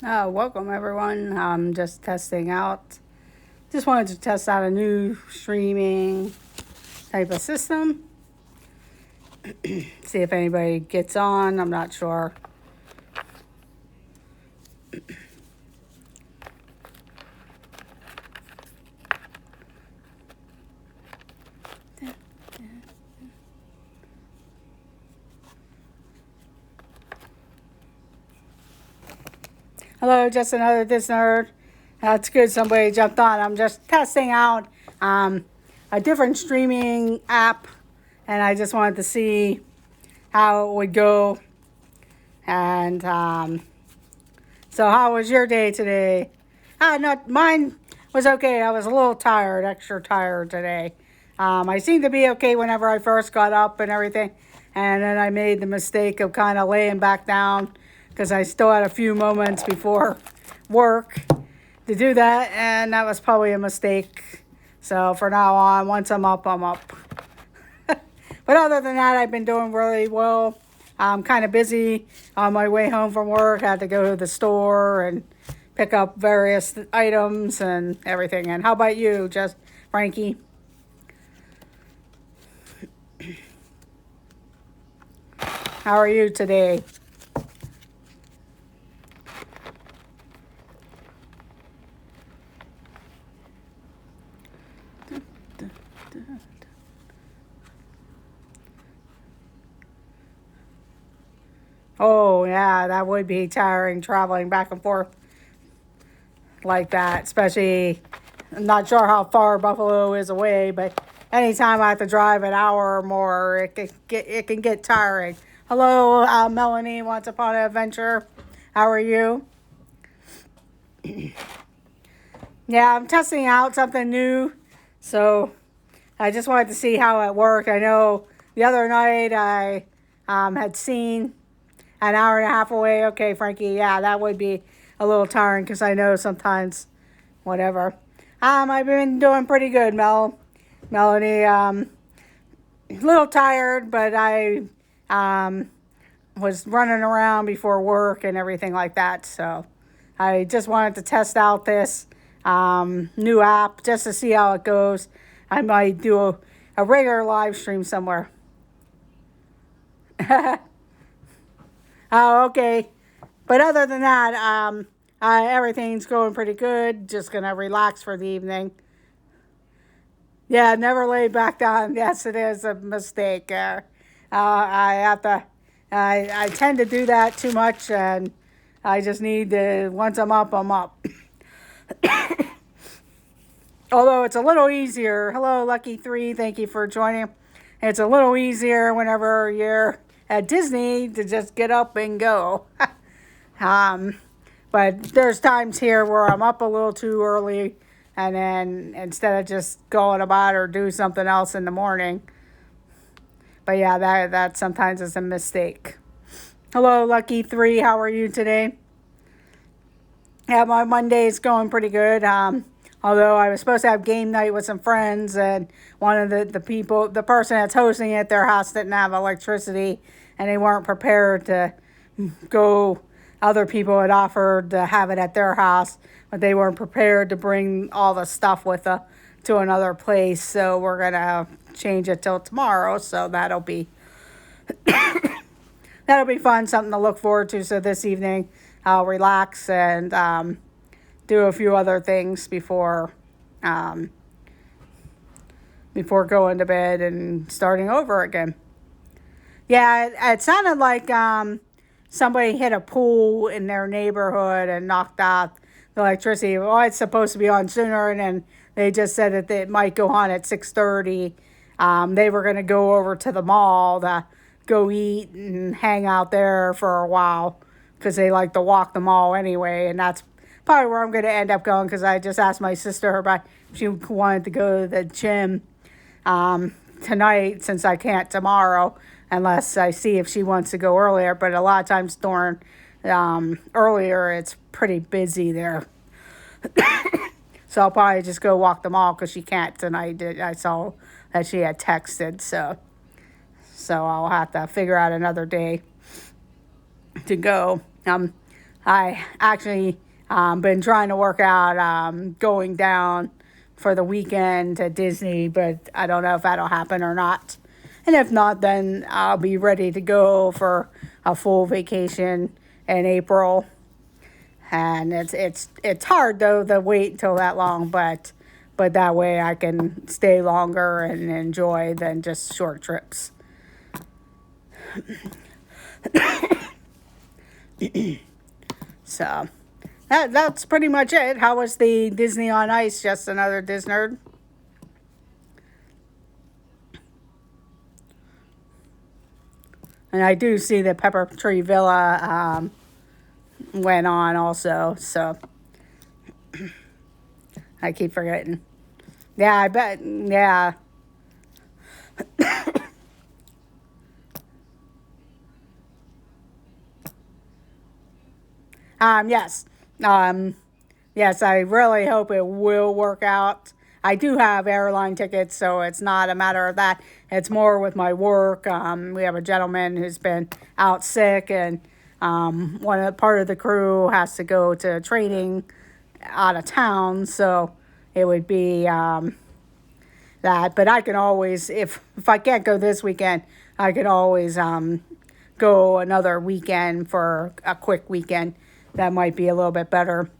Welcome everyone. I'm just testing out. Just wanted to test out a new streaming type of system. See if anybody gets on. I'm not sure. Hello, just another Dis Nerd. That's good. Somebody jumped on. I'm just testing out a different streaming app, and I just wanted to see how it would go. And so, how was your day today? Not mine was okay. I was a little tired, extra tired today. I seemed to be okay whenever I first got up and everything, and then I made the mistake of kind of laying back down because I still had a few moments before work to do that, and that was probably a mistake. So for now on, once I'm up, I'm up. But other than that, I've been doing really well. I'm kind of busy on my way home from work. I had to go to the store and pick up various items and everything. And how about you, just Frankie? How are you today? Oh, yeah, that would be tiring traveling back and forth like that, especially I'm not sure how far Buffalo is away, but anytime I have to drive an hour or more, it can get tiring. Hello, Melanie, Once Upon an Adventure. How are you? Yeah, I'm testing out something new, so I just wanted to see how it worked. I know the other night I had seen an hour and a half away. Okay, Frankie, yeah, that would be a little tiring because I know sometimes, whatever. I've been doing pretty good, Melanie. A little tired, but I was running around before work and everything like that. So I just wanted to test out this new app just to see how it goes. I might do a regular live stream somewhere. Oh, okay. But other than that, everything's going pretty good. Just gonna relax for the evening. Yeah, never lay back down. Yes, it is a mistake. I have to. I tend to do that too much, and I just need to. Once I'm up, I'm up. Although it's a little easier. Hello, Lucky Three. Thank you for joining. It's a little easier whenever you're at Disney to just get up and go. um, but there's times here where I'm up a little too early, and then instead of just going about or do something else in the morning. But yeah, that sometimes is a mistake. Hello, Lucky Three. How are you today? Yeah, my Monday's going pretty good. Although I was supposed to have game night with some friends, and one of the people, the person that's hosting it, their house didn't have electricity, and they weren't prepared to go. Other people had offered to have it at their house, but they weren't prepared to bring all the stuff with to another place. So we're gonna change it till tomorrow. So that'll be fun, something to look forward to. So this evening, I'll relax and do a few other things um, before going to bed and starting over again. Yeah, it sounded like somebody hit a pool in their neighborhood and knocked out the electricity. Well, it's supposed to be on sooner, and then they just said that it might go on at 6:30. They were going to go over to the mall to go eat and hang out there for a while because they like to walk the mall anyway, and that's probably where I'm going to end up going because I just asked my sister about if she wanted to go to the gym tonight since I can't tomorrow unless I see if she wants to go earlier. But a lot of times during earlier, it's pretty busy there. So I'll probably just go walk the mall because she can't tonight. I saw that she had texted, so I'll have to figure out another day to go. I actually been trying to work out going down for the weekend to Disney, but I don't know if that'll happen or not. And if not, then I'll be ready to go for a full vacation in April. And it's hard though to wait until that long, but that way I can stay longer and enjoy than just short trips. So that's pretty much it. How was the Disney on Ice? Just another Disney. And I do see that Pepper Tree Villa went on also. So I keep forgetting. Yeah, I bet. Yeah. Yes. Um, yes, I really hope it will work out. I do have airline tickets, so it's not a matter of that. It's more with my work. We have a gentleman who's been out sick, and part of the crew has to go to training out of town, so it would be that. But I can always, if I can't go this weekend, I could always go another weekend for a quick weekend. That might be a little bit better.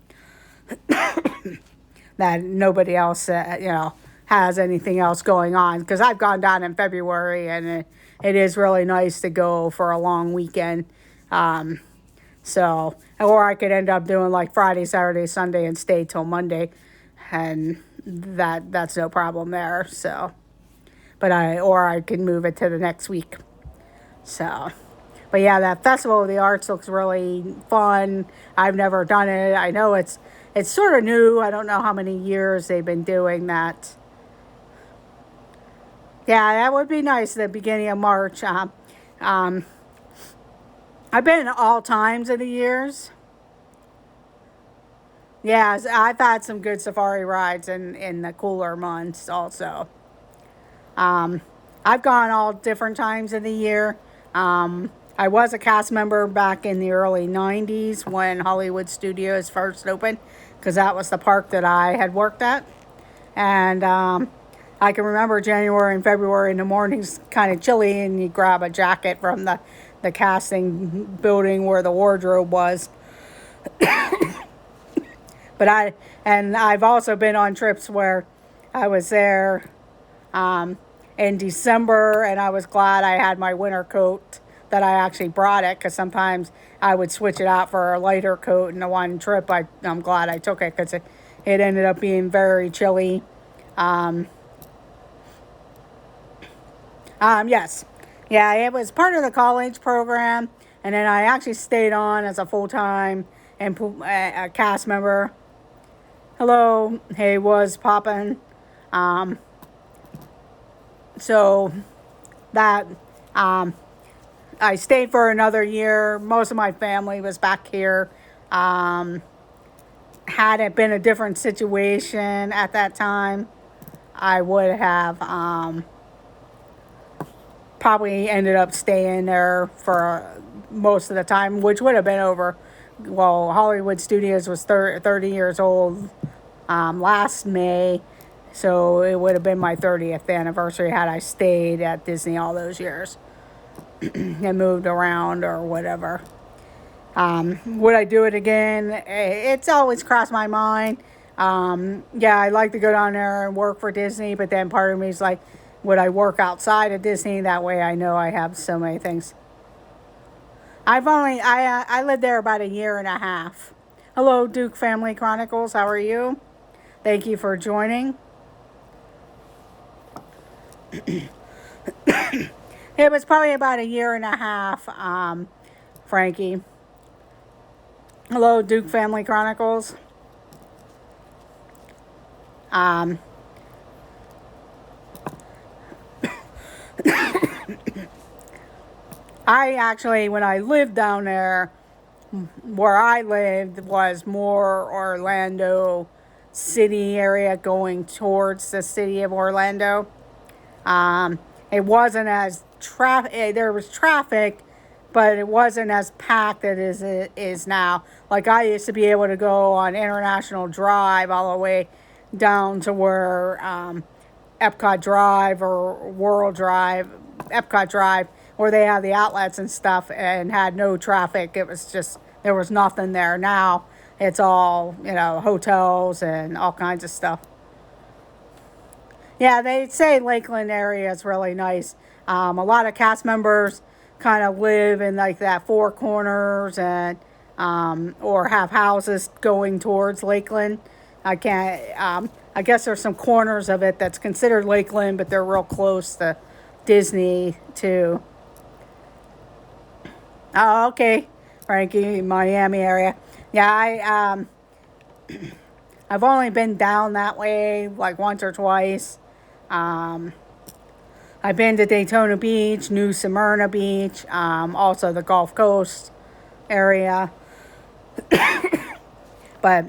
That nobody else, has anything else going on. Because I've gone down in February, and it is really nice to go for a long weekend. So, or I could end up doing like Friday, Saturday, Sunday, and stay till Monday, and that's no problem there. So, or I could move it to the next week. So, but yeah, that Festival of the Arts looks really fun. I've never done it. I know it's sort of new. I don't know how many years they've been doing that. Yeah, that would be nice at the beginning of March. Um, I've been all times of the years. Yeah, I've had some good safari rides in the cooler months also. Um, I've gone all different times of the year. I was a cast member back in the early 90s when Hollywood Studios first opened, because that was the park that I had worked at. And I can remember January and February in the mornings kind of chilly, and you grab a jacket from the casting building where the wardrobe was. And I've also been on trips where I was there in December, and I was glad I had my winter coat, that I actually brought it, because sometimes I would switch it out for a lighter coat. And the one trip, I'm glad I took it, because it ended up being very chilly. Um, yes. Yeah, it was part of the college program, and then I actually stayed on as a full-time and a cast member. Hello, hey, was popping. Um, so that I stayed for another year. Most of my family was back here. Um, had it been a different situation at that time, I would have probably ended up staying there for most of the time, which would have been over. Well, Hollywood Studios was 30 years old last May, so it would have been my 30th anniversary had I stayed at Disney all those years and moved around or whatever. Would I do it again? It's always crossed my mind. Yeah, I'd like to go down there and work for Disney, but then part of me is like, would I work outside of Disney? That way I know I have so many things. I lived there about a year and a half. Hello, Duke Family Chronicles. How are you? Thank you for joining. It was probably about a year and a half, Frankie. Hello, Duke Family Chronicles. Um, I actually, when I lived down there, where I lived was more Orlando city area, going towards the city of Orlando. It wasn't as traffic. There was traffic, but it wasn't as packed as it is now. Like I used to be able to go on International Drive all the way down to where Epcot Drive or World Drive, Epcot Drive, where they have the outlets and stuff, and had no traffic. It was just, there was nothing there. Now it's all, hotels and all kinds of stuff. Yeah, they say Lakeland area is really nice. A lot of cast members kind of live in like that Four Corners and or have houses going towards Lakeland. I can't. I guess there's some corners of it that's considered Lakeland, but they're real close to Disney too. Oh, okay, Frankie, Miami area. Yeah, I've only been down that way like once or twice. Um, I've been to Daytona Beach, New Smyrna Beach, also the Gulf Coast area. But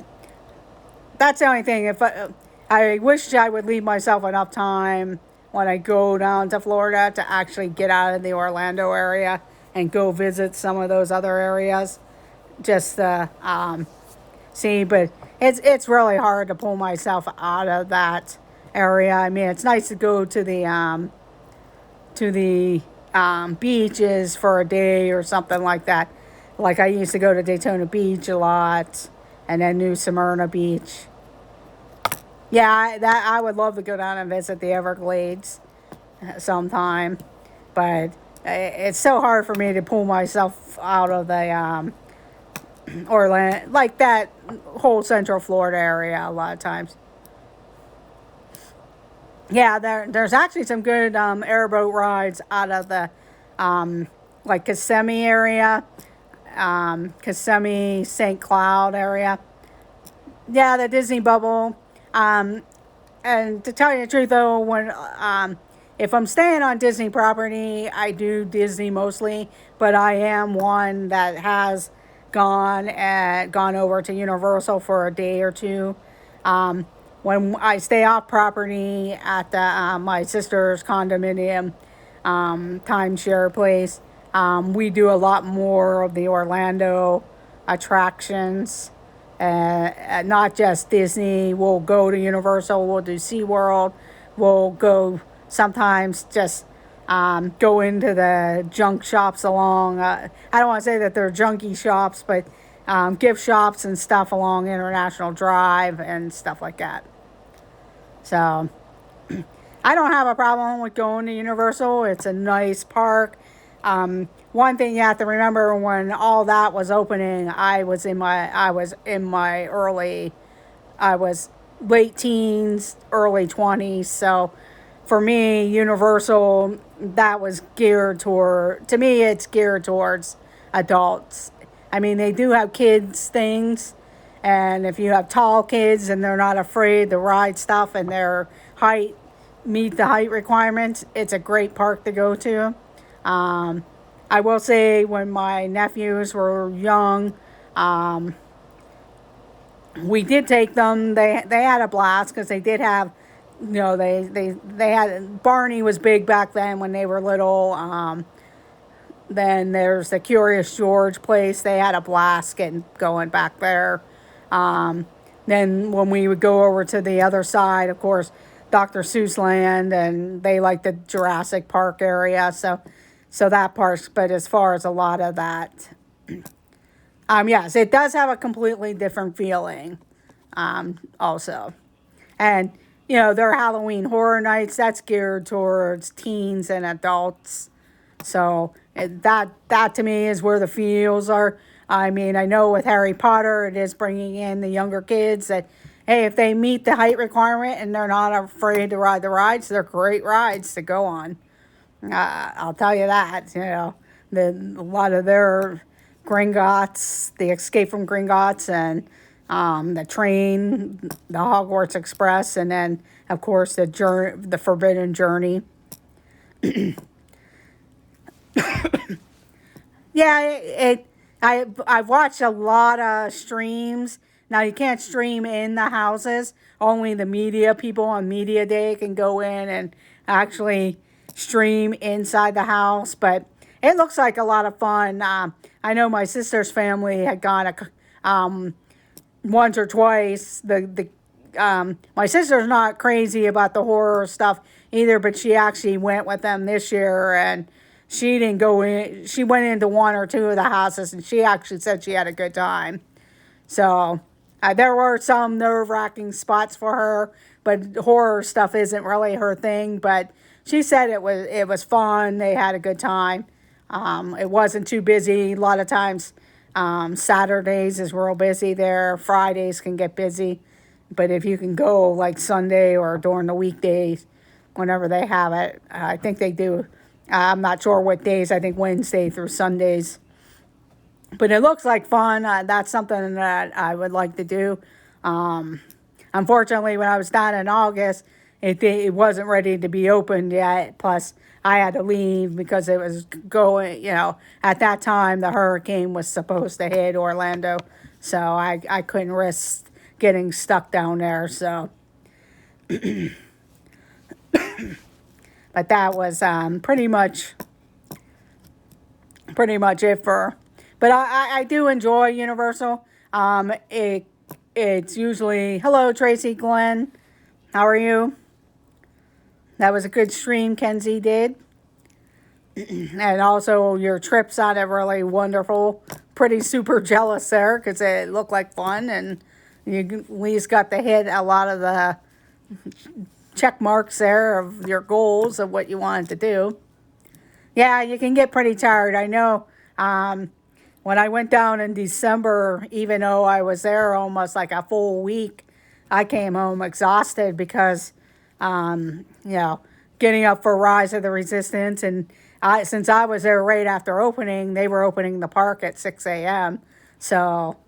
that's the only thing. If I wish I would leave myself enough time when I go down to Florida to actually get out of the Orlando area and go visit some of those other areas, just see. But it's really hard to pull myself out of that area. I mean, it's nice to go to the beaches for a day or something like that. Like I used to go to Daytona Beach a lot, and then New Smyrna Beach. Yeah, I would love to go down and visit the Everglades sometime, but it's so hard for me to pull myself out of the Orlando, like that whole Central Florida area a lot of times. Yeah, there's actually some good airboat rides out of the like Kissimmee area, Kissimmee, St. Cloud area. Yeah, the Disney bubble. Um, and to tell you the truth, though, when if I'm staying on Disney property, I do Disney mostly. But I am one that has gone over to Universal for a day or two. Um, when I stay off property at the my sister's condominium timeshare place, we do a lot more of the Orlando attractions. Not just Disney. We'll go to Universal. We'll do SeaWorld. We'll go sometimes just go into the junk shops along. I don't want to say that they're junky shops, but gift shops and stuff along International Drive and stuff like that. So I don't have a problem with going to Universal. It's a nice park. One thing you have to remember, when all that was opening, I was late teens, early 20s. So for me, Universal, that was to me, it's geared towards adults. I mean, they do have kids things. And if you have tall kids and they're not afraid to ride stuff and their height meet the height requirements, it's a great park to go to. I will say, when my nephews were young, we did take them. They had a blast because they did have, they had, Barney was big back then when they were little. Then there's the Curious George place. They had a blast going back there. Then when we would go over to the other side, of course, Dr. Seuss Land, and they like the Jurassic Park area. So that part, but as far as a lot of that, yes, it does have a completely different feeling, also. And, their Halloween Horror Nights, that's geared towards teens and adults. So that to me is where the feels are. I mean, I know with Harry Potter, it is bringing in the younger kids that, hey, if they meet the height requirement and they're not afraid to ride the rides, they're great rides to go on. I'll tell you that, a lot of their Gringotts, the Escape from Gringotts, and the train, the Hogwarts Express, and then, of course, the Forbidden Journey. Yeah, I've watched a lot of streams. Now, you can't stream in the houses. Only the media people on Media Day can go in and actually stream inside the house. But it looks like a lot of fun. I know my sister's family had gone once or twice. My sister's not crazy about the horror stuff either, but she actually went with them this year, and she didn't go in. She went into one or two of the houses, and she actually said she had a good time. So there were some nerve-wracking spots for her, but horror stuff isn't really her thing. But she said it was fun. They had a good time. It wasn't too busy. A lot of times, Saturdays is real busy there. Fridays can get busy. But if you can go like Sunday or during the weekdays, whenever they have it, I think they do. I'm not sure what days. I think Wednesday through Sundays. But it looks like fun. That's something that I would like to do. Unfortunately, when I was down in August, it wasn't ready to be opened yet. Plus, I had to leave because it was going, at that time, the hurricane was supposed to hit Orlando. So I couldn't risk getting stuck down there. So, but that was pretty much it for. But I do enjoy Universal. It's usually hello Tracy Glenn, how are you? That was a good stream Kenzie did, and also your trip sounded really wonderful. Pretty super jealous there because it looked like fun, and you at least got to hit a lot of the check marks there of your goals of what you wanted to do. Yeah, you can get pretty tired. I know. When I went down in December, even though I was there almost like a full week, I came home exhausted because, getting up for Rise of the Resistance. And since I was there right after opening, they were opening the park at 6 a.m. So,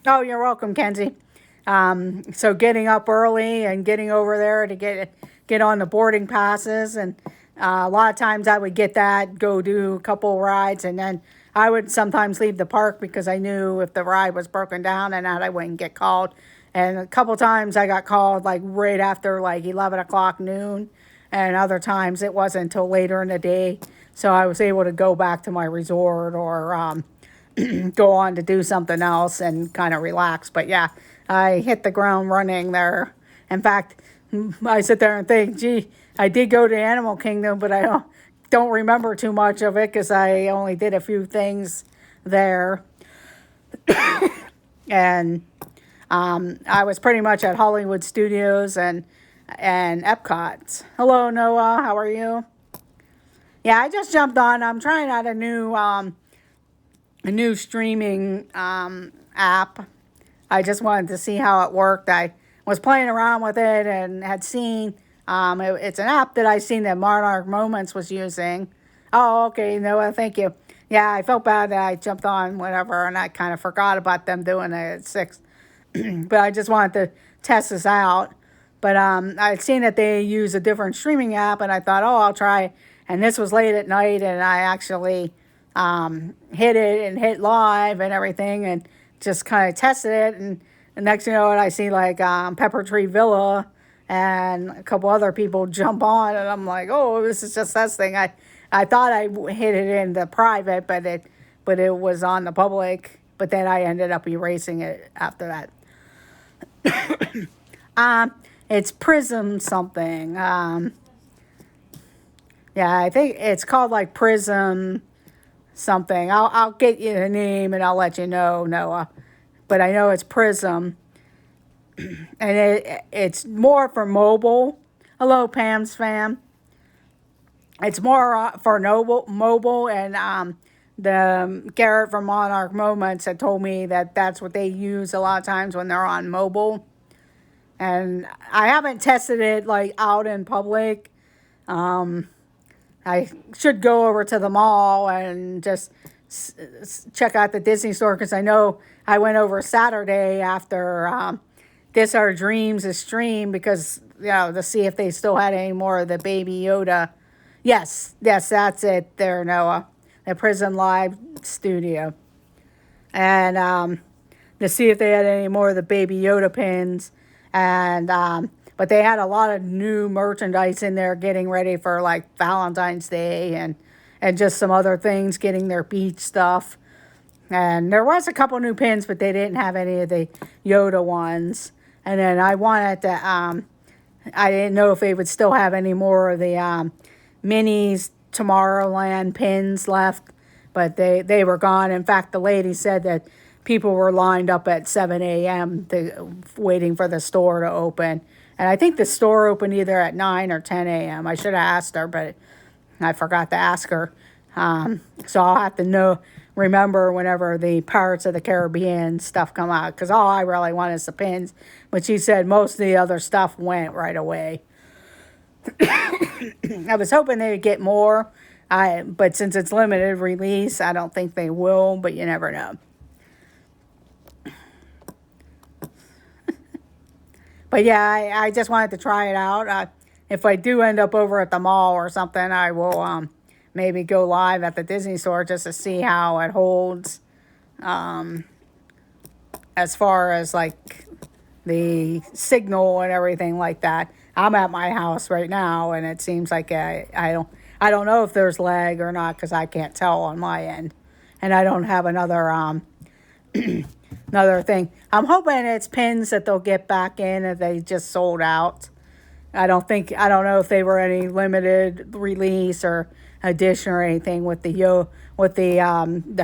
oh, you're welcome, Kenzie. So getting up early and getting over there to get on the boarding passes, and a lot of times I would get that, go do a couple rides, and then I would sometimes leave the park because I knew if the ride was broken down and that I wouldn't get called. And a couple times I got called like right after like 11 o'clock noon, and other times it wasn't until later in the day. So I was able to go back to my resort or go on to do something else and kind of relax. But yeah, I hit the ground running there. In fact, I sit there and think, gee, I did go to Animal Kingdom, but I don't remember too much of it because I only did a few things there. And I was pretty much at Hollywood Studios and Epcot. Hello, Noah. How are you? Yeah, I just jumped on. I'm trying out a new streaming app. I just wanted to see how it worked. I was playing around with it and had seen it's an app that I seen that Monarch Moments was using. Oh, okay, Noah, thank you. Yeah, I felt bad that I jumped on whatever, and I kind of forgot about them doing it at 6. But I just wanted to test this out. But I'd seen that they use a different streaming app, and I thought, oh, I'll try. And this was late at night, and I actually hit it and hit live and everything, and just kind of tested it. And the next thing you know, I see like Pepper Tree Villa and a couple other people jump on, and I'm like, oh, this is just this thing. I thought I hit it in the private, but it was on the public. But then I ended up erasing it after that. It's Prism something. Yeah, I think it's called like Prism something. I'll get you the name and I'll let you know, Noah. But I know it's Prism, and it's more for mobile. Hello, Pam's fam. It's more for mobile, and the Garrett from Monarch Moments had told me that that's what they use a lot of times when they're on mobile. And I haven't tested it like out in public. I should go over to the mall and just check out the Disney store, because I know I went over Saturday after This Our Dreams' stream, because, to see if they still had any more of the Baby Yoda. Yes, that's it there, Noah. The Prism Live Studio. And to see if they had any more of the Baby Yoda pins. And but they had a lot of new merchandise in there getting ready for like Valentine's Day and just some other things, getting their beach stuff. And there was a couple new pins, but they didn't have any of the Yoda ones. And then I wanted to, I didn't know if they would still have any more of the minis Tomorrowland pins left, but they were gone. In fact, the lady said that people were lined up at 7 a.m. Waiting for the store to open. And I think the store opened either at 9 or 10 a.m. I should have asked her, but I forgot to ask her. So I'll have to remember whenever the Pirates of the Caribbean stuff come out, because all I really want is the pins. But she said most of the other stuff went right away. I was hoping they would get more, but since it's limited release, I don't think they will, but you never know. But yeah, I just wanted to try it out. If I do end up over at the mall or something, I will maybe go live at the Disney store just to see how it holds. As far as like the signal and everything like that. I'm at my house right now, and it seems like I don't know if there's lag or not, because I can't tell on my end, and I don't have another another thing. I'm hoping it's pins that they'll get back in if they just sold out. I don't know if they were any limited release or edition or anything with the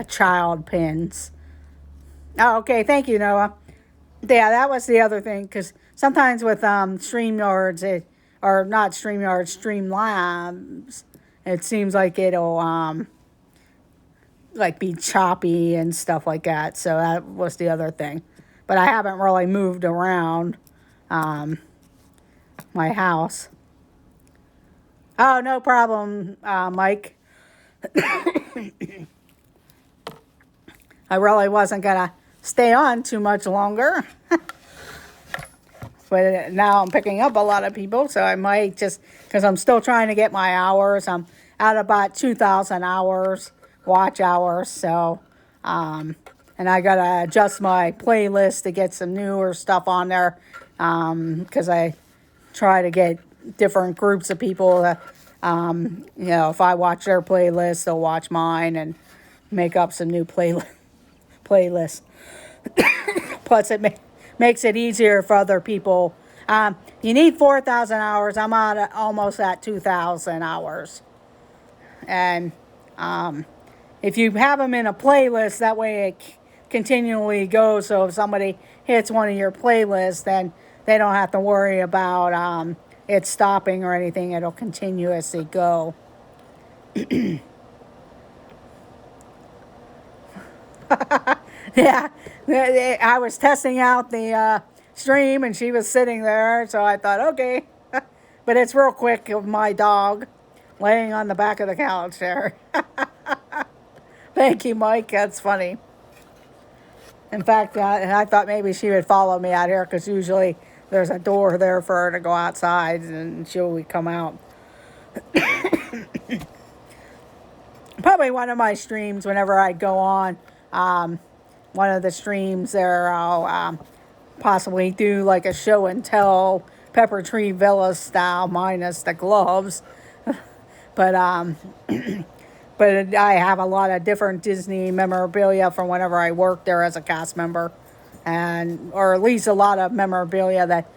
child pins. Oh, okay, thank you, Noah. Yeah, that was the other thing, because sometimes with StreamYards, or not StreamYards, Streamlabs, it seems like it'll like be choppy and stuff like that. So that was the other thing. But I haven't really moved around my house. Oh, no problem, Mike. I really wasn't going to stay on too much longer. But now I'm picking up a lot of people, so I might just, because I'm still trying to get my hours. I'm at about 2,000 hours, watch hours, so, and I got to adjust my playlist to get some newer stuff on there, because I try to get different groups of people that, if I watch their playlist, they'll watch mine and make up some new playlists. Plus, it makes it easier for other people. You need 4,000 hours. I'm almost at 2,000 hours. And if you have them in a playlist, that way it continually goes. So if somebody hits one of your playlists, then they don't have to worry about it stopping or anything. It'll continuously go. Yeah, I was testing out the stream, and she was sitting there, so I thought, okay. But it's real quick of my dog laying on the back of the couch there. Thank you, Mike. That's funny. In fact, I thought maybe she would follow me out here, because usually there's a door there for her to go outside, and she'll come out. Probably one of my streams, whenever I go on, one of the streams there, I'll possibly do like a show and tell Pepper Tree Villa style, minus the gloves. But but I have a lot of different Disney memorabilia from whenever I worked there as a cast member, or at least a lot of memorabilia that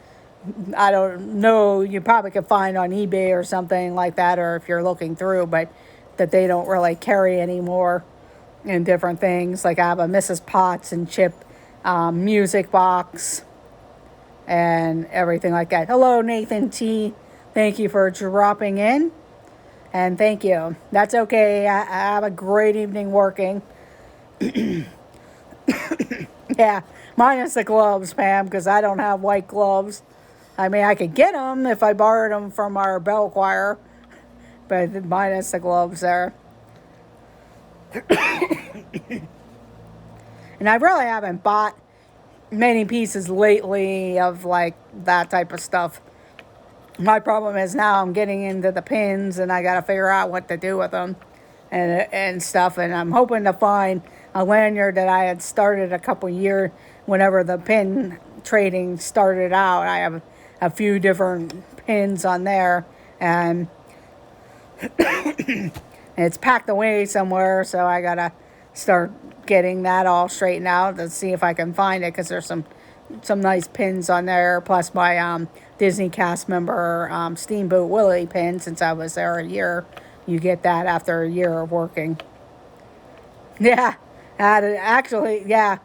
I don't know, you probably could find on eBay or something like that, or if you're looking through, but that they don't really carry anymore. And different things, like I have a Mrs. Potts and Chip music box and everything like that. Hello, Nathan T. Thank you for dropping in, and thank you. That's okay. I have a great evening working. Yeah, minus the gloves, Pam, because I don't have white gloves. I mean, I could get them if I borrowed them from our bell choir, but minus the gloves there. And I really haven't bought many pieces lately of like that type of stuff. My problem is now I'm getting into the pins, and I got to figure out what to do with them and stuff. And I'm hoping to find a lanyard that I had started a couple years whenever the pin trading started out. I a few different pins on there, and it's packed away somewhere, so I gotta start getting that all straightened out to see if I can find it, because there's some nice pins on there, plus my Disney cast member Steamboat Willie pin. Since I was there a year, you get that after a year of working. Yeah, actually, yeah.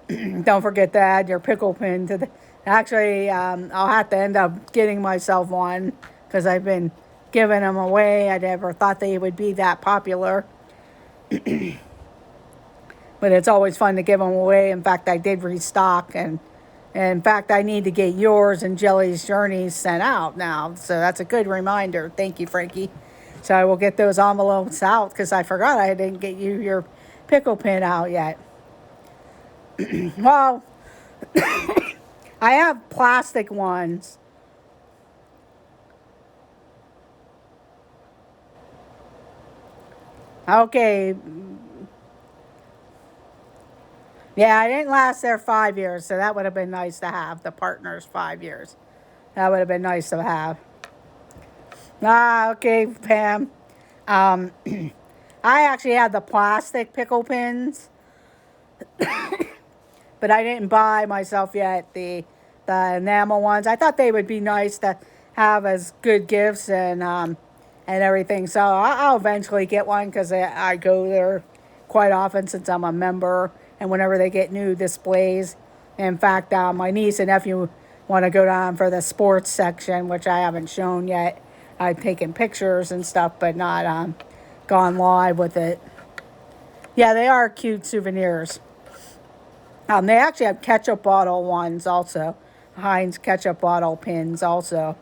Don't forget to add your pickle pin to the. Actually, I'll have to end up getting myself one, because I've been giving them away. I never thought they would be that popular, but it's always fun to give them away. In fact, I did restock, and in fact, I need to get yours and Jelly's Journeys sent out now. So that's a good reminder. Thank you, Frankie. So I will get those envelopes out, because I forgot I didn't get you your pickle pin out yet. Well, I have plastic ones. Okay. Yeah, I didn't last there 5 years, so that would have been nice to have. The partners 5 years. That would have been nice to have. Okay, Pam. Um, I actually had the plastic pickle pins, but I didn't buy myself yet the enamel ones. I thought they would be nice to have as good gifts and everything. So I'll eventually get one, because I go there quite often since I'm a member, and whenever they get new displays. In fact, my niece and nephew want to go down for the sports section, which I haven't shown yet. I've taken pictures and stuff, but not gone live with it. Yeah, they are cute souvenirs. They actually have ketchup bottle ones also. Heinz ketchup bottle pins also,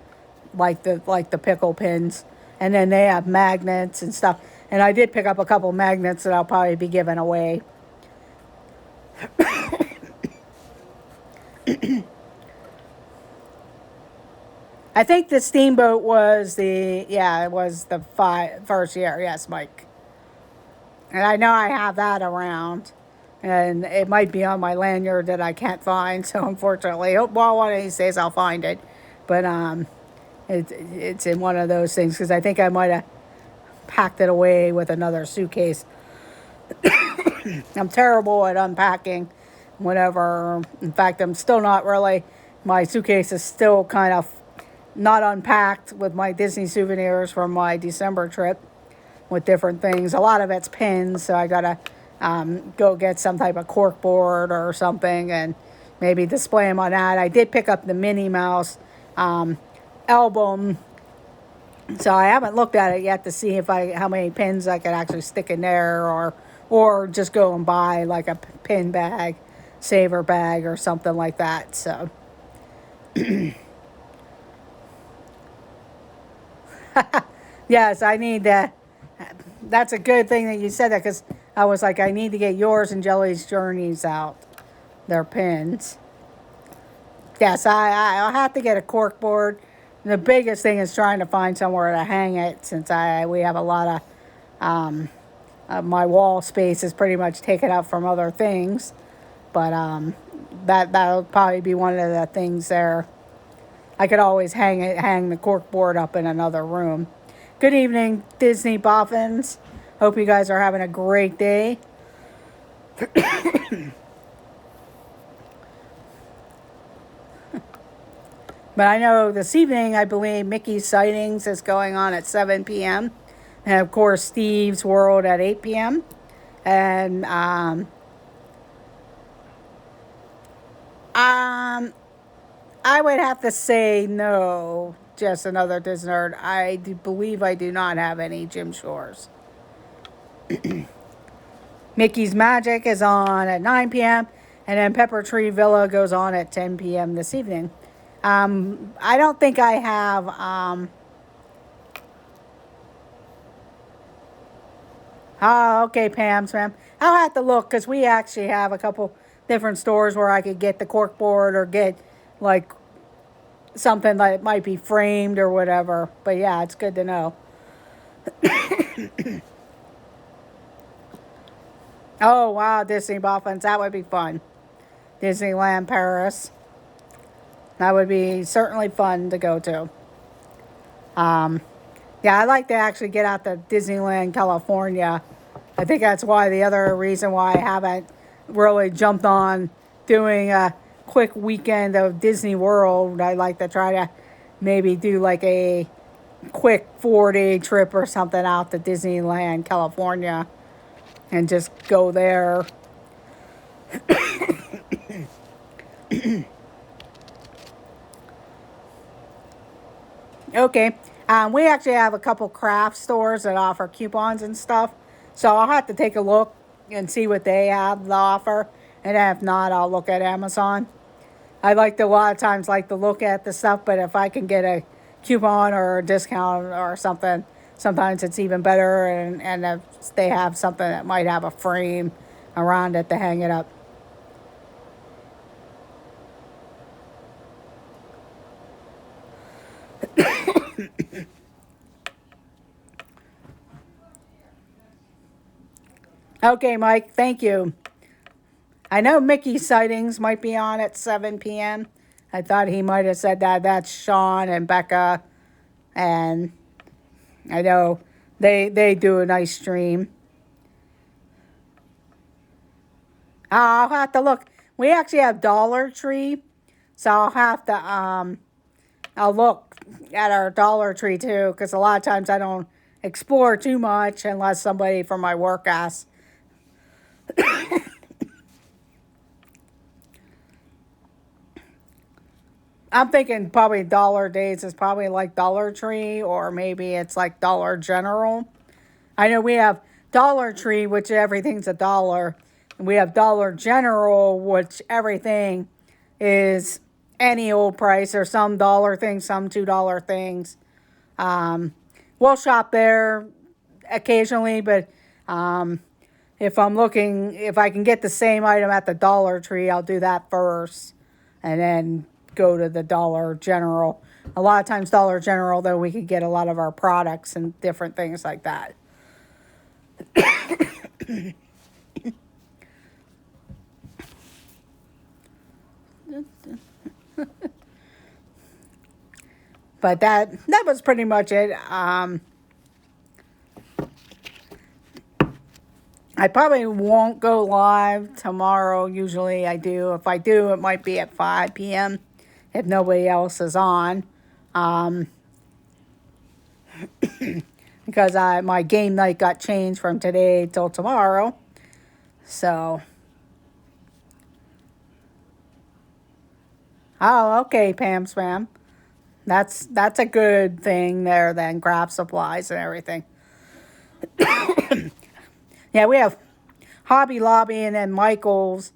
like the pickle pins. And then they have magnets and stuff. And I did pick up a couple magnets that I'll probably be giving away. I think the Steamboat was it was the first year. Yes, Mike. And I know I have that around. And it might be on my lanyard that I can't find. So unfortunately, well, one of these days I'll find it. But it's in one of those things, because I think I might have packed it away with another suitcase. I'm terrible at unpacking whatever. In fact, I'm still not really. My suitcase is still kind of not unpacked with my Disney souvenirs from my December trip with different things. A lot of it's pins, so I gotta go get some type of cork board or something and maybe display them on that. I did pick up the Minnie Mouse album, so I haven't looked at it yet to see how many pins I could actually stick in there, or just go and buy like a pin bag, saver bag, or something like that. So. Yes, I need that. That's a good thing that you said that, because I was like, I need to get yours and Jelly's Journeys out. Their pins. Yes, I'll have to get a cork board. The biggest thing is trying to find somewhere to hang it, since we have a lot my wall space is pretty much taken up from other things. But that'll probably be one of the things there. I could always hang the cork board up in another room. Good evening, Disney Boffins. Hope you guys are having a great day. But I know this evening, I believe Mickey's Sightings is going on at 7 p.m. And of course, Steve's World at 8 p.m. And I would have to say no, just another Disney nerd. I do believe I do not have any Jim Shores. Mickey's Magic is on at 9 p.m. And then Pepper Tree Villa goes on at 10 p.m. this evening. I don't think I have. Oh, okay, Pam's ma'am. I'll have to look, because we actually have a couple different stores where I could get the cork board or get like something that might be framed or whatever. But yeah, it's good to know. Oh wow, Disney Boffins, that would be fun. Disneyland Paris. That would be certainly fun to go to. Um, yeah, I'd like to actually get out to Disneyland, California. I think that's why the other reason why I haven't really jumped on doing a quick weekend of Disney World. I'd like to try to maybe do like a quick 4-day trip or something out to Disneyland, California, and just go there. Okay. We actually have a couple craft stores that offer coupons and stuff. So I'll have to take a look and see what they have to offer. And if not, I'll look at Amazon. I like to, a lot of times like to look at the stuff, but if I can get a coupon or a discount or something, sometimes it's even better. And if they have something that might have a frame around it to hang it up. Okay, Mike, thank you. I know Mickey sightings might be on at 7 p.m. I thought he might have said that. That's Sean and Becca. And I know they do a nice stream. I'll have to look. We actually have Dollar Tree. So I'll have to, I'll look at our Dollar Tree too. Because a lot of times I don't explore too much unless somebody from my work asks. I'm thinking probably Dollar Days is probably like Dollar Tree, or maybe it's like Dollar General. I know we have Dollar Tree, which everything's a dollar. And we have Dollar General, which everything is any old price, or some dollar things, some $2 things. Um, we'll shop there occasionally, but if I'm looking, if I can get the same item at the Dollar Tree, I'll do that first and then go to the Dollar General. A lot of times, Dollar General, though, we could get a lot of our products and different things like that. But that was pretty much it. I probably won't go live tomorrow. Usually I do. If I do, it might be at 5 p.m. if nobody else is on. Um, because my game night got changed from today till tomorrow. So, oh, okay, Pam Spam. That's a good thing there then, craft supplies and everything. Yeah, we have Hobby Lobby and then Michael's.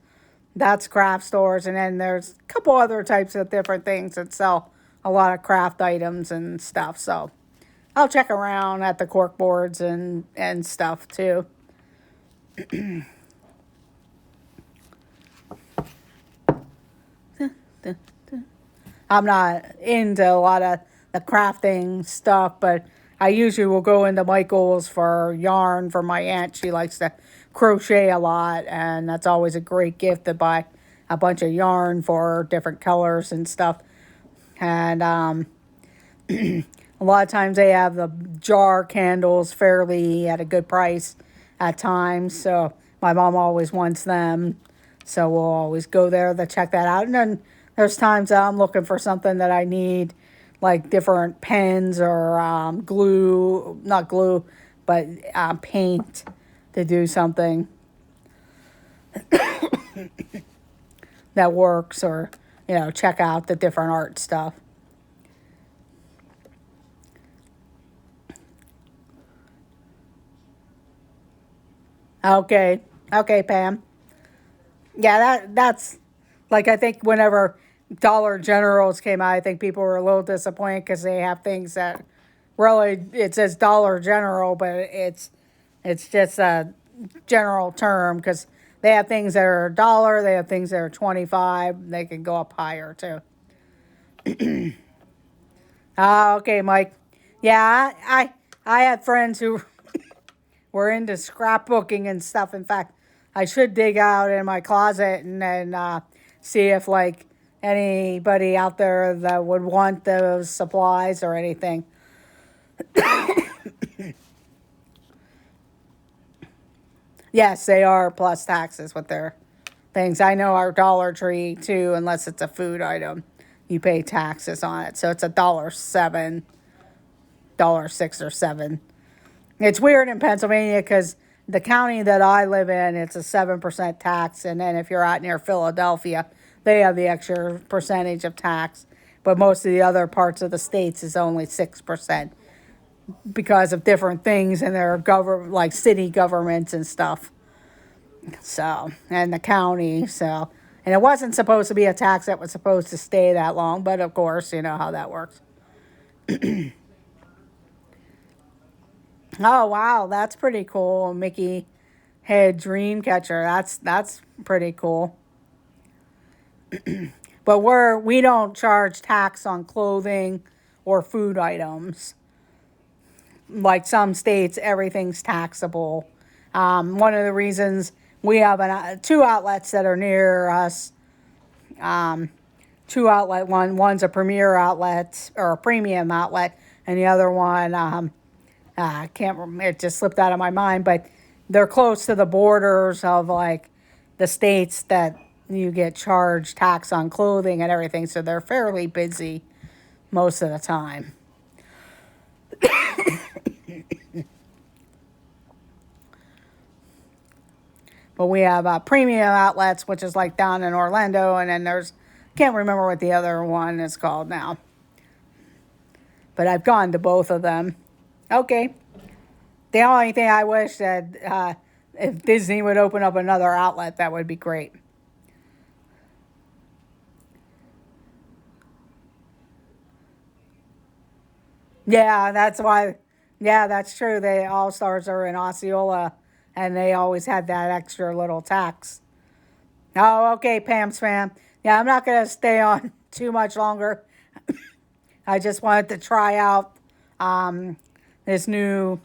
That's craft stores. And then there's a couple other types of different things that sell a lot of craft items and stuff. So I'll check around at the cork boards and stuff too. I'm not into a lot of the crafting stuff, but I usually will go into Michael's for yarn for my aunt. She likes to crochet a lot, and that's always a great gift to buy a bunch of yarn for different colors and stuff. And a lot of times they have the jar candles fairly at a good price at times. So my mom always wants them. So we'll always go there to check that out. And then there's times that I'm looking for something that I need, like different pens or glue, not glue, but paint to do something that works, or, check out the different art stuff. Okay. Okay, Pam. Yeah, that's like, I think whenever Dollar Generals came out, I think people were a little disappointed because they have things that really, it says Dollar General, but it's just a general term, because they have things that are a dollar, they have things that are 25, they can go up higher too. Okay, Mike. Yeah, I had friends who were into scrapbooking and stuff. In fact, I should dig out in my closet and then see if, like, anybody out there that would want those supplies or anything. Yes, they are plus taxes with their things. I know our Dollar Tree too, unless it's a food item, you pay taxes on it. So it's $1.07, $1.06 or 7. It's weird in Pennsylvania because the county that I live in, it's a 7% tax, and then if you're out near Philadelphia, they have the extra percentage of tax. But most of the other parts of the states is only 6% because of different things in their like city governments and stuff. So, and the county, so, and it wasn't supposed to be a tax that was supposed to stay that long, but of course, you know how that works. Oh wow, that's pretty cool. Mickey head dream catcher. That's pretty cool. But we don't charge tax on clothing or food items. Like some states, everything's taxable. One of the reasons we have two outlets that are near us. Two outlet. One's a premier outlet or a premium outlet, and the other one I can't remember. It just slipped out of my mind, but they're close to the borders of like the states that you get charged tax on clothing and everything, so they're fairly busy most of the time. But we have premium outlets, which is like down in Orlando, and then can't remember what the other one is called now. But I've gone to both of them. Okay. The only thing I wish that if Disney would open up another outlet, that would be great. Yeah, that's why. Yeah, that's true. They All Stars are in Osceola, and they always had that extra little tax. Oh, okay, Pam's fan. Yeah, I'm not gonna stay on too much longer. I just wanted to try out um, this new,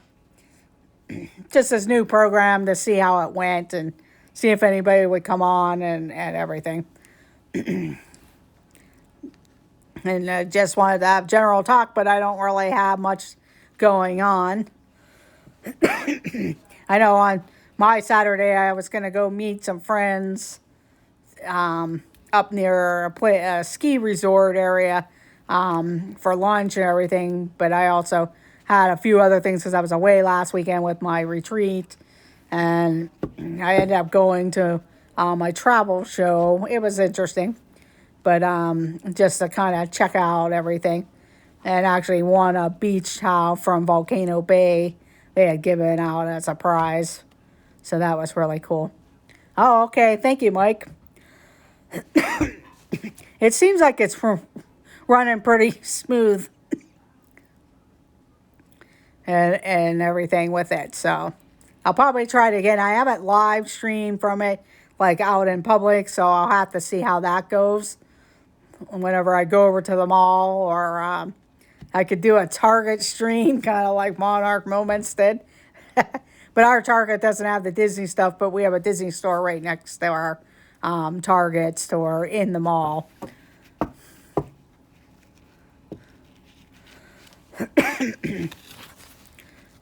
just this new program to see how it went and see if anybody would come on and everything. And just wanted to have general talk, but I don't really have much going on. I know on my Saturday I was going to go meet some friends up near a ski resort area for lunch and everything, but I also had a few other things because I was away last weekend with my retreat, and I ended up going to my travel show. It was interesting, but just to kind of check out everything, and actually won a beach towel from Volcano Bay. They had given out as a prize, so that was really cool. Oh, okay. Thank you, Mike. It seems like it's running pretty smooth and everything with it. So I'll probably try it again. I haven't live streamed from it like out in public, so I'll have to see how that goes whenever I go over to the mall, or I could do a Target stream, kind of like Monarch Moments did. But our Target doesn't have the Disney stuff, but we have a Disney store right next to our Target store in the mall.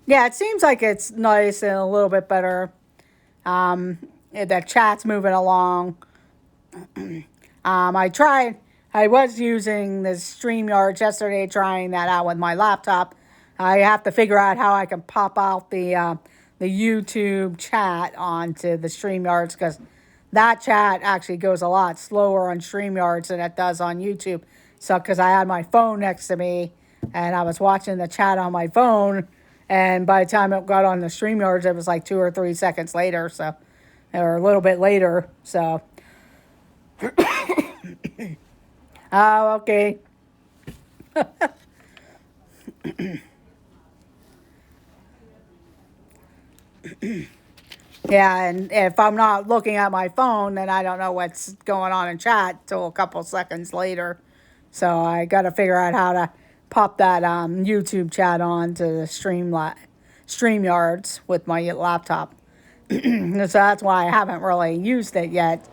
Yeah, it seems like it's nice and a little bit better. The chat's moving along. I was using the StreamYard yesterday, trying that out with my laptop. I have to figure out how I can pop out the YouTube chat onto the StreamYards, because that chat actually goes a lot slower on StreamYards than it does on YouTube. So, because I had my phone next to me and I was watching the chat on my phone, and by the time it got on the StreamYards, it was like 2 or 3 seconds later, so, or a little bit later. So, oh, okay. Yeah, and if I'm not looking at my phone, then I don't know what's going on in chat till a couple seconds later. So I got to figure out how to pop that YouTube chat on to the StreamYards with my laptop. So that's why I haven't really used it yet.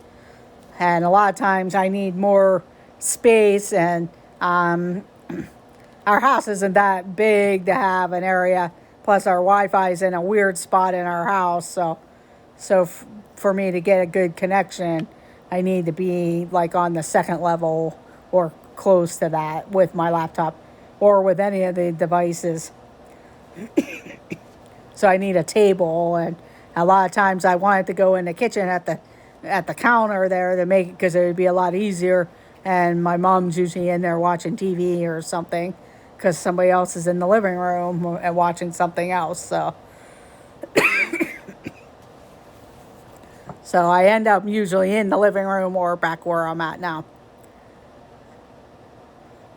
And a lot of times I need more space, and our house isn't that big to have an area. Plus, our Wi-Fi is in a weird spot in our house, so for me to get a good connection, I need to be like on the second level or close to that with my laptop or with any of the devices. So I need a table, and a lot of times I wanted to go in the kitchen at the counter there to make it because it would be a lot easier. And my mom's usually in there watching TV or something because somebody else is in the living room and watching something else. So I end up usually in the living room or back where I'm at now.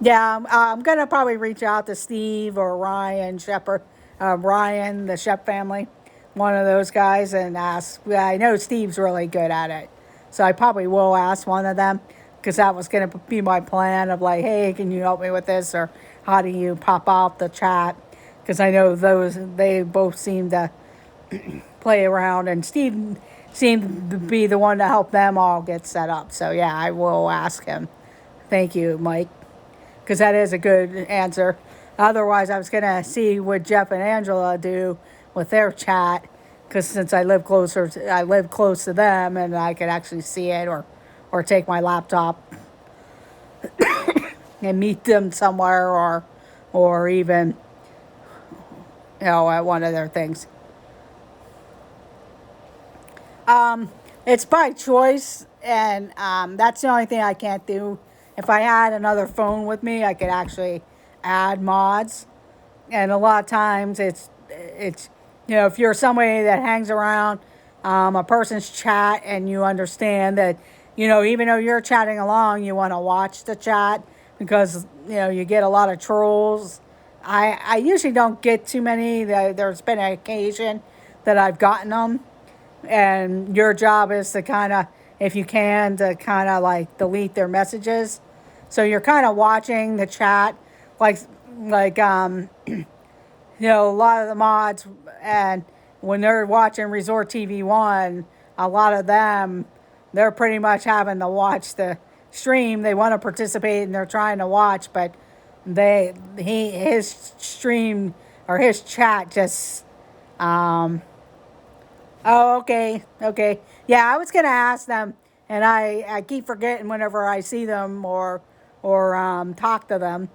Yeah, I'm gonna probably reach out to Steve or Ryan Shepherd, Ryan, the Shep family, one of those guys, and ask. Yeah, I know Steve's really good at it, so I probably will ask one of them because that was gonna be my plan of like, hey, can you help me with this, or how do you pop out the chat? Because I know they both seem to play around, and Steve seemed to be the one to help them all get set up. So yeah, I will ask him. Thank you, Mike, because that is a good answer. Otherwise, I was gonna see what Jeff and Angela do with their chat, because since I live close to them, and I could actually see it, or take my laptop and meet them somewhere, or even at one of their things. It's by choice, and that's the only thing I can't do. If I had another phone with me, I could actually add mods, and a lot of times it's if you're somebody that hangs around a person's chat and you understand that even though you're chatting along, you want to watch the chat because you get a lot of trolls. I usually don't get too many. There's been an occasion that I've gotten them, and your job is to kind of, if you can, to kind of like delete their messages. So you're kind of watching the chat, like a lot of the mods, and when they're watching Resort TV One, a lot of them, they're pretty much having to watch the stream. They want to participate and they're trying to watch, but his stream or his chat just oh, okay. Yeah, I was gonna ask them, and I keep forgetting whenever I see them or talk to them.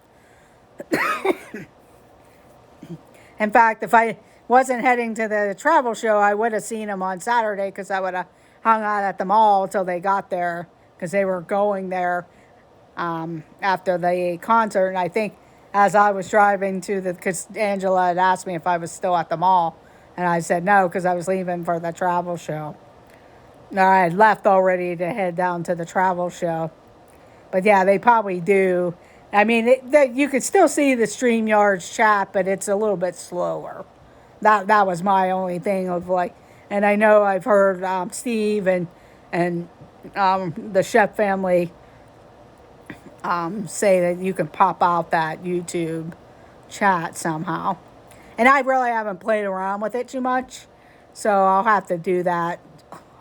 In fact, if I wasn't heading to the travel show, I would have seen them on Saturday because I would have hung out at the mall till they got there because they were going there after the concert. And I think as I was driving because Angela had asked me if I was still at the mall, and I said no because I was leaving for the travel show. No, I had left already to head down to the travel show. But yeah, they probably do. I mean, you could still see the StreamYard's chat, but it's a little bit slower. That was my only thing of like, and I know I've heard Steve and the Shep family say that you can pop out that YouTube chat somehow. And I really haven't played around with it too much, so I'll have to do that.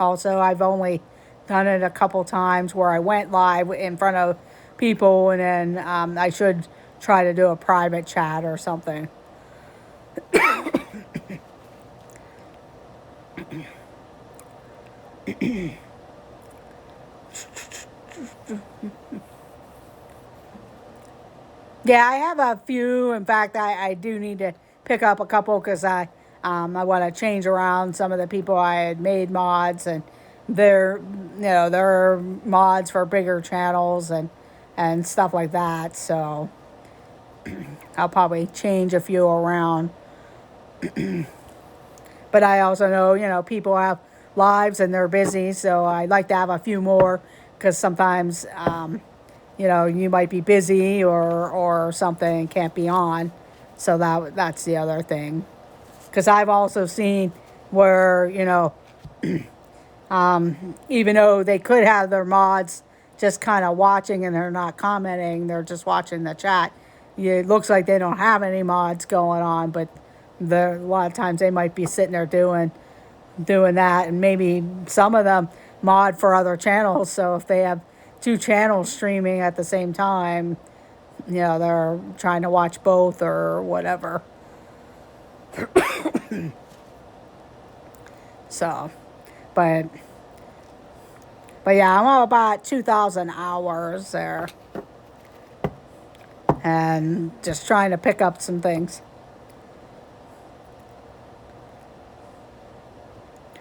Also, I've only done it a couple times where I went live in front of people, and then I should try to do a private chat or something. Yeah, I have a few. In fact, I do need to pick up a couple because I want to change around some of the people I had made mods, and they're mods for bigger channels and stuff like that. So I'll probably change a few around. But I also know, people have lives and they're busy, so I'd like to have a few more because sometimes, you might be busy or something and can't be on. So that's the other thing. Because I've also seen where, even though they could have their mods just kind of watching and they're not commenting, they're just watching the chat. It looks like they don't have any mods going on, but a lot of times they might be sitting there doing that, and maybe some of them mod for other channels. So if they have two channels streaming at the same time. They're trying to watch both or whatever. So, but yeah, I'm all about 2,000 hours there, and just trying to pick up some things.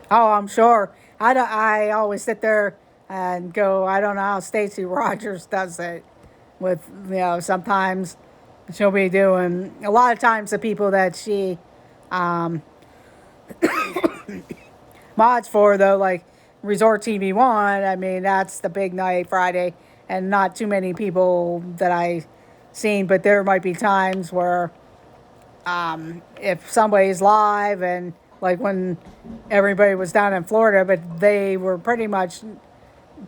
Oh, I'm sure. I always sit there and go, I don't know how Stacey Rogers does it. With sometimes she'll be doing a lot of times the people that she um, mods for, though, like Resort TV One. I mean, that's the big night Friday, and not too many people that I seen. But there might be times where if somebody's live, and like when everybody was down in Florida, but they were pretty much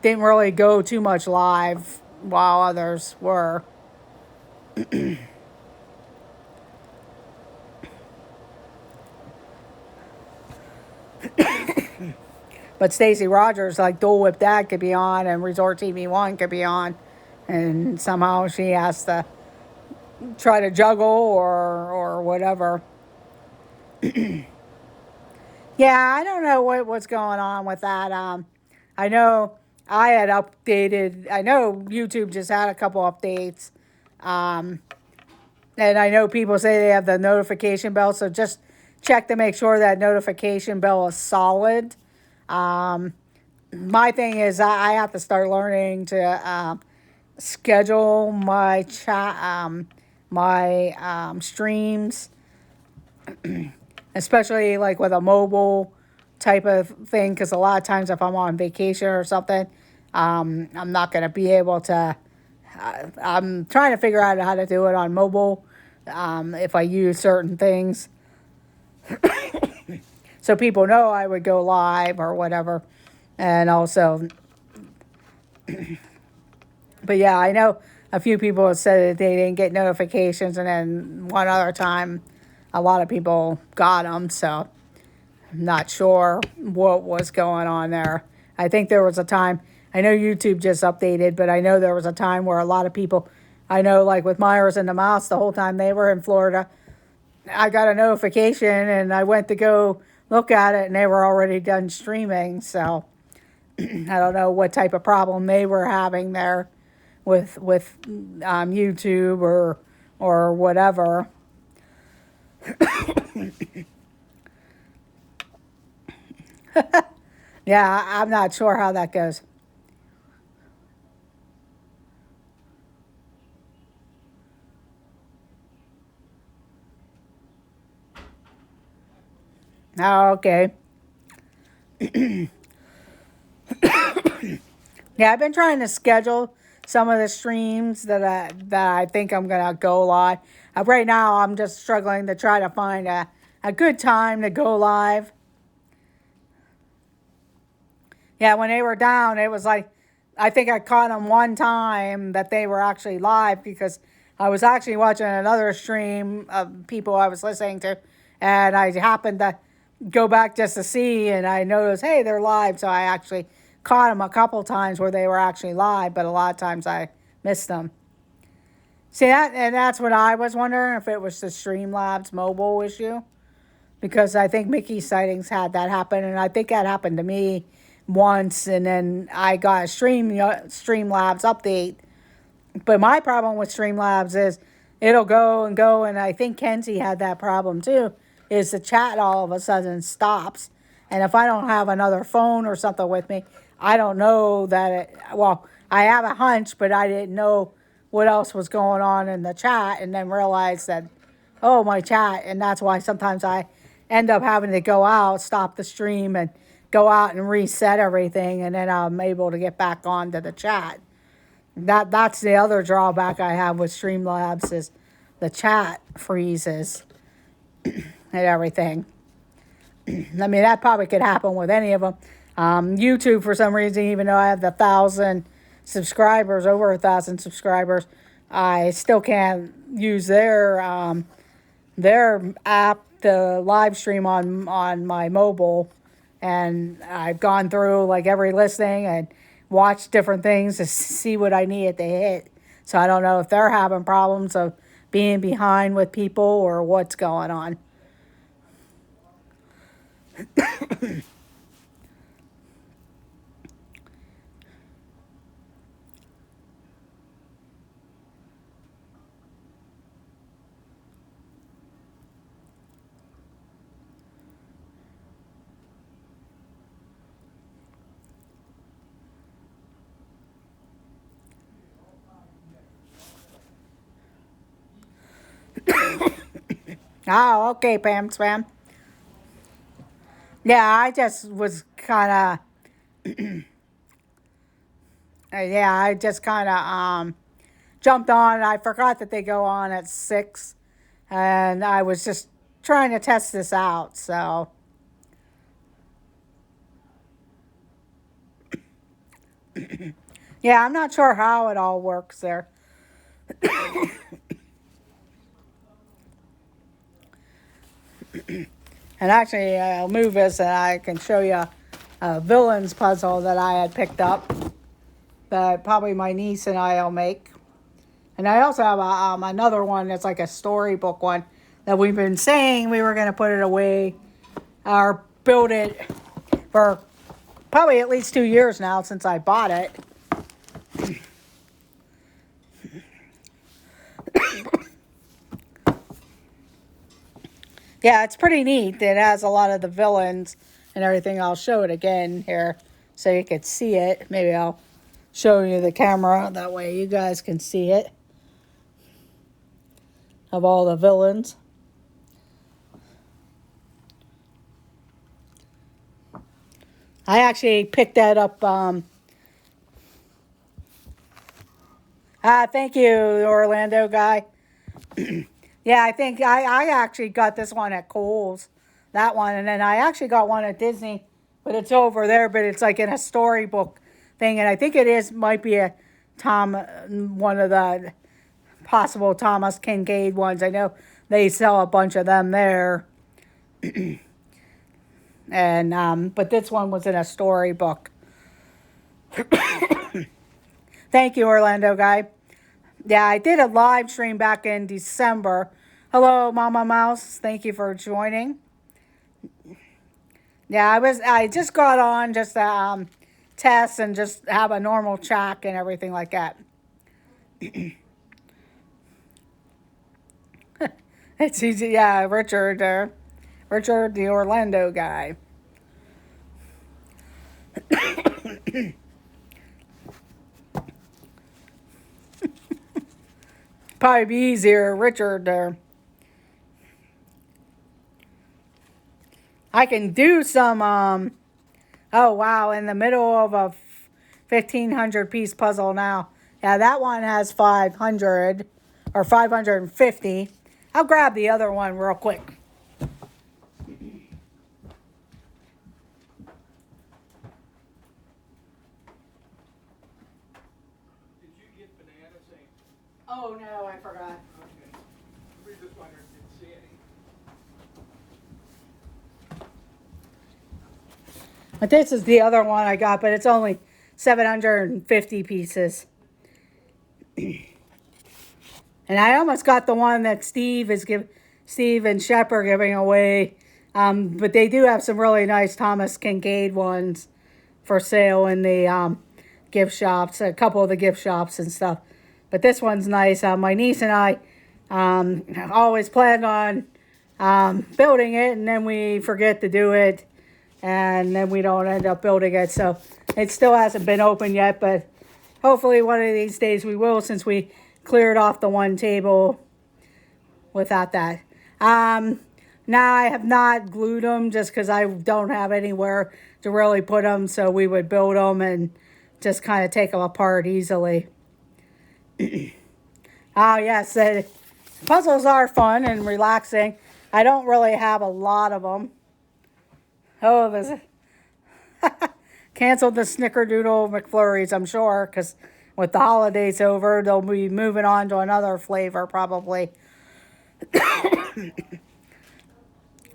didn't really go too much live while others were. But Stacey Rogers, like Dole Whip Dad, could be on, and Resort TV One could be on, and somehow she has to try to juggle or whatever. Yeah, I don't know what's going on with that. I know I had updated. I know YouTube just had a couple updates, and I know people say they have the notification bell, so just check to make sure that notification bell is solid. Um, my thing is I have to start learning to schedule my chat, my streams, especially like with a mobile type of thing, because a lot of times if I'm on vacation or something, I'm not going to be able to. I'm trying to figure out how to do it on mobile if I use certain things. So people know I would go live or whatever. And also, but yeah, I know a few people have said that they didn't get notifications, and then one other time, a lot of people got them. So I'm not sure what was going on there. I think there was a time, I know YouTube just updated, but I know there was a time where a lot of people, I know like with Myers and the Mouse, the whole time they were in Florida, I got a notification and I went to go look at it and they were already done streaming. So I don't know what type of problem they were having there with YouTube or whatever. Yeah, I'm not sure how that goes. Oh, okay. Yeah, I've been trying to schedule some of the streams that I think I'm gonna go live. Right now, I'm just struggling to try to find a good time to go live. Yeah, when they were down, it was like, I think I caught them one time that they were actually live, because I was actually watching another stream of people I was listening to, and I happened to go back just to see, and I noticed, hey, they're live. So I actually caught them a couple times where they were actually live, but a lot of times I missed them. See that, and that's what I was wondering, if it was the Streamlabs mobile issue, because I think Mickey Sightings had that happen, and I think that happened to me once, and then I got a Streamlabs update. But my problem with Streamlabs is it'll go and go, and I think Kenzie had that problem too, is the chat all of a sudden stops. And if I don't have another phone or something with me, I don't know that it, well, I have a hunch, but I didn't know what else was going on in the chat, and then realized that, oh, my chat, and that's why sometimes I end up having to go out, stop the stream, and go out and reset everything, and then I'm able to get back onto the chat. That's the other drawback I have with Streamlabs, is the chat freezes and everything. I mean, that probably could happen with any of them. YouTube, for some reason, even though I have the 1,000 subscribers, over 1,000 subscribers, I still can't use their app to live stream on my mobile. And I've gone through like every listing, and watch different things to see what I needed to hit. So I don't know if they're having problems of being behind with people or what's going on. Oh, okay, Pam Spam. Yeah, I just was kind of, yeah, I just kind of jumped on. I forgot that they go on at 6, and I was just trying to test this out. So, yeah, I'm not sure how it all works there. And actually, I'll move this and I can show you a villains puzzle that I had picked up that probably my niece and I will make. And I also have another one that's like a storybook one that we've been saying we were going to put it away or build it for probably at least 2 years now since I bought it. Yeah, it's pretty neat. It has a lot of the villains and everything. I'll show it again here so you can see it. Maybe I'll show you the camera. That way you guys can see it. Of all the villains. I actually picked that up. Thank you, Orlando guy. Yeah, I think I actually got this one at Kohl's, that one, and then I actually got one at Disney, but it's over there, but it's like in a storybook thing, and I think might be one of the possible Thomas Kincaid ones. I know they sell a bunch of them there, and but this one was in a storybook. Thank you, Orlando guy. Yeah, I did a live stream back in December. Hello, Mama Mouse. Thank you for joining. Yeah, I just got on just to test and just have a normal chat and everything like that. It's easy. Yeah, Richard, the Orlando guy. Probably be easier, Richard. I can do some. Oh wow! In the middle of a 1,500 piece puzzle now. Yeah, that one has 500 or 550. I'll grab the other one real quick. Did you get bananas? Oh no, I forgot. Okay. We just wondered if you see any. But this is the other one I got, but it's only 750 pieces. And I almost got the one that Steve and Shep are giving away. But they do have some really nice Thomas Kincaid ones for sale in the gift shops, a couple of the gift shops and stuff. But this one's nice. My niece and I always planned on building it, and then we forget to do it, and then we don't end up building it. So it still hasn't been open yet, but hopefully one of these days we will, since we cleared off the one table without that. Now I have not glued them just because I don't have anywhere to really put them, so we would build them and just kind of take them apart easily. Oh yes, the puzzles are fun and relaxing. I don't really have a lot of them. Oh, there's canceled the Snickerdoodle McFlurries, I'm sure, because with the holidays over, they'll be moving on to another flavor probably.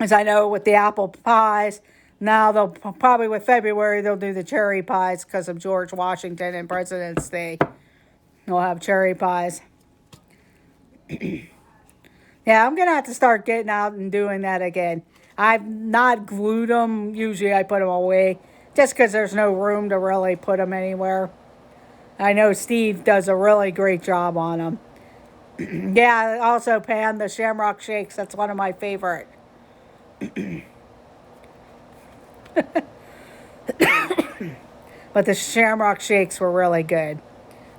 As I know with the apple pies, Now they'll probably with February they'll do the cherry pies because of George Washington and President's Day. They'll have cherry pies. Yeah, I'm gonna have to start getting out and doing that again. I've not glued them. Usually I put them away just because there's no room to really put them anywhere. I know Steve does a really great job on them. Yeah, also Pam, the Shamrock Shakes. That's one of my favorite. But the Shamrock Shakes were really good.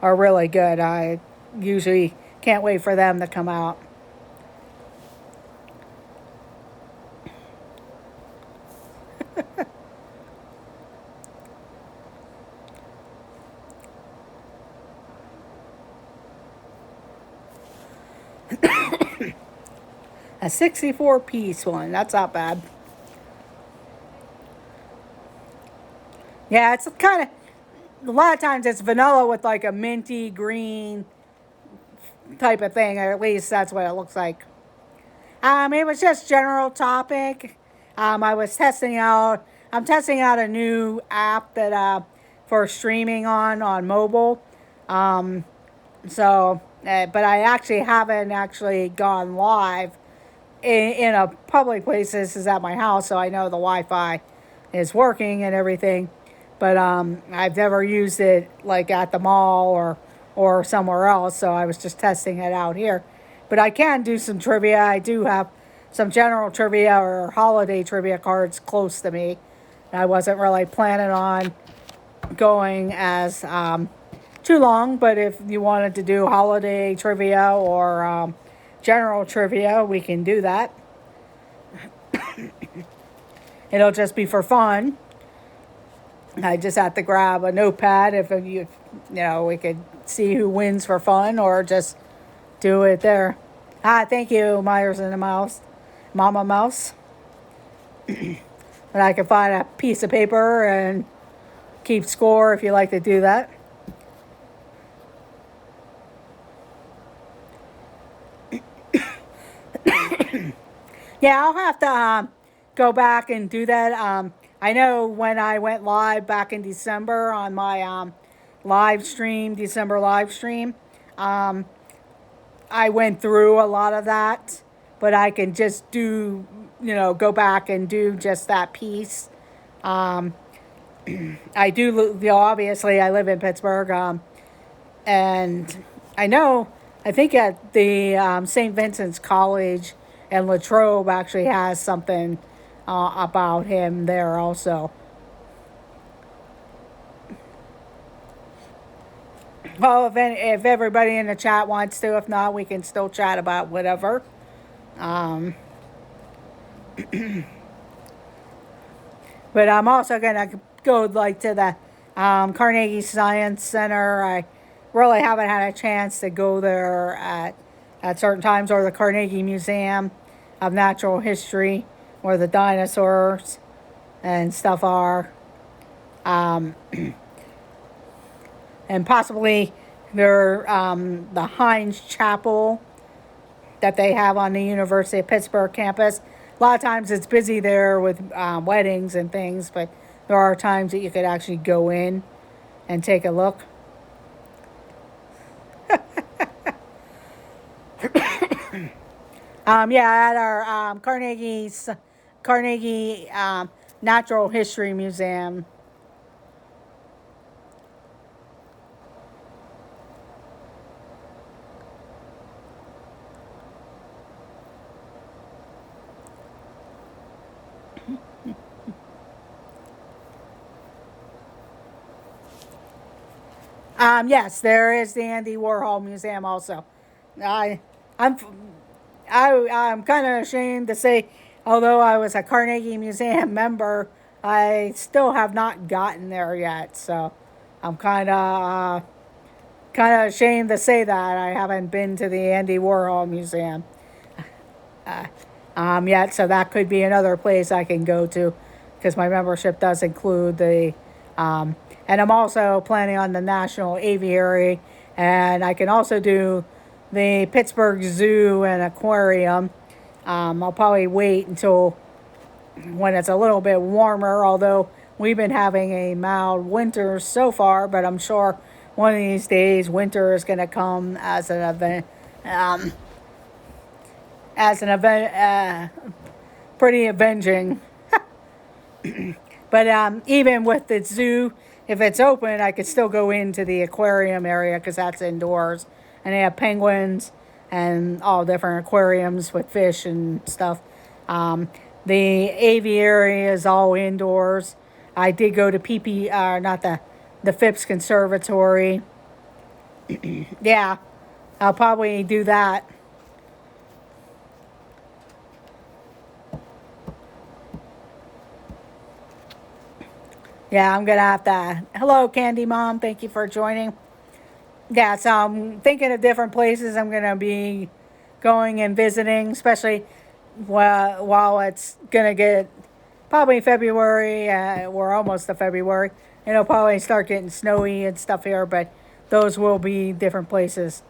Are really good. I usually can't wait for them to come out. A 64 piece one. That's not bad. Yeah, it's kind of, a lot of times it's vanilla with like a minty green type of thing, or at least that's what it looks like. It was just general topic. I was testing out, I'm testing out a new app that, for streaming on mobile. But I actually haven't actually gone live in a public place. This is at my house, so I know the Wi-Fi is working and everything. But I've never used it like at the mall or somewhere else, so I was just testing it out here. But I can do some trivia. I do have some general trivia or holiday trivia cards close to me. I wasn't really planning on going as too long, but if you wanted to do holiday trivia or general trivia, we can do that. It'll just be for fun. I just have to grab a notepad if we could see who wins for fun or just do it there. Thank you, Myers and the Mouse, Mama Mouse. And I can find a piece of paper and keep score if you like to do that. Yeah, I'll have to go back and do that. I know when I went live back in December on my December live stream, I went through a lot of that, but I can just go back and do just that piece. I do, obviously, I live in Pittsburgh, and I think at the St. Vincent's College and Latrobe actually has something about him there also. Well, if everybody in the chat wants to, if not, we can still chat about whatever. But I'm also gonna go like to the Carnegie Science Center. I really haven't had a chance to go there at certain times, or the Carnegie Museum of Natural History, where the dinosaurs and stuff are. And possibly the Heinz Chapel that they have on the University of Pittsburgh campus. A lot of times it's busy there with weddings and things, but there are times that you could actually go in and take a look. At our Carnegie Natural History Museum. Yes, there is the Andy Warhol Museum also. I'm I'm kind of ashamed to say, although I was a Carnegie Museum member, I still have not gotten there yet. So I'm kind of ashamed to say that I haven't been to the Andy Warhol Museum yet. So that could be another place I can go to, because my membership does include the and I'm also planning on the National Aviary, and I can also do the Pittsburgh Zoo and Aquarium. I'll probably wait until when it's a little bit warmer, although we've been having a mild winter so far, but I'm sure one of these days winter is going to come um, as an event, pretty avenging. But even with the zoo, if it's open, I could still go into the aquarium area because that's indoors. And they have penguins and all different aquariums with fish and stuff. The aviary is all indoors. I did go to not the Phipps Conservatory. Yeah, I'll probably do that. Yeah, I'm gonna have to. Hello, Candy Mom. Thank you for joining. Yeah, so I'm thinking of different places I'm gonna be going and visiting, especially while it's gonna get probably February. We're almost to February. It'll probably start getting snowy and stuff here, but those will be different places.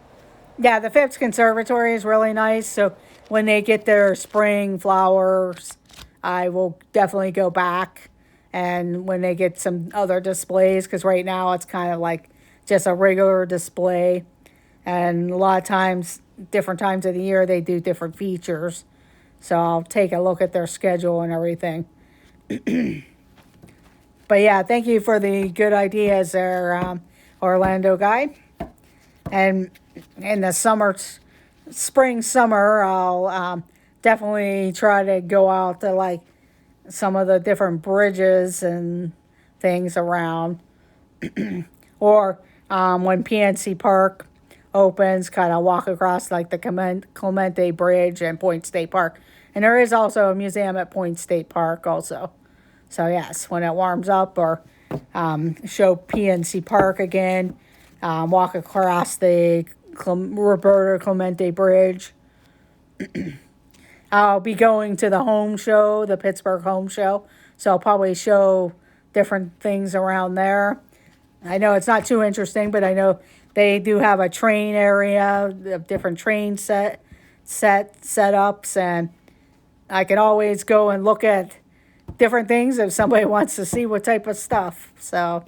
Yeah, the Phipps Conservatory is really nice. So when they get their spring flowers, I will definitely go back. And when they get some other displays, because right now it's kind of like just a regular display. And a lot of times, different times of the year, they do different features. So I'll take a look at their schedule and everything. But yeah, thank you for the good ideas there, Orlando guy. And in the spring, summer, I'll definitely try to go out to like some of the different bridges and things around. Or when PNC Park opens, kind of walk across like the Clemente Bridge and Point State Park. And there is also a museum at Point State Park also. So yes, when it warms up, or show PNC Park again, walk across the Roberto Clemente Bridge. I'll be going to the home show, the Pittsburgh home show. So I'll probably show different things around there. I know it's not too interesting, but I know they do have a train area of different train setups, and I can always go and look at different things if somebody wants to see what type of stuff. So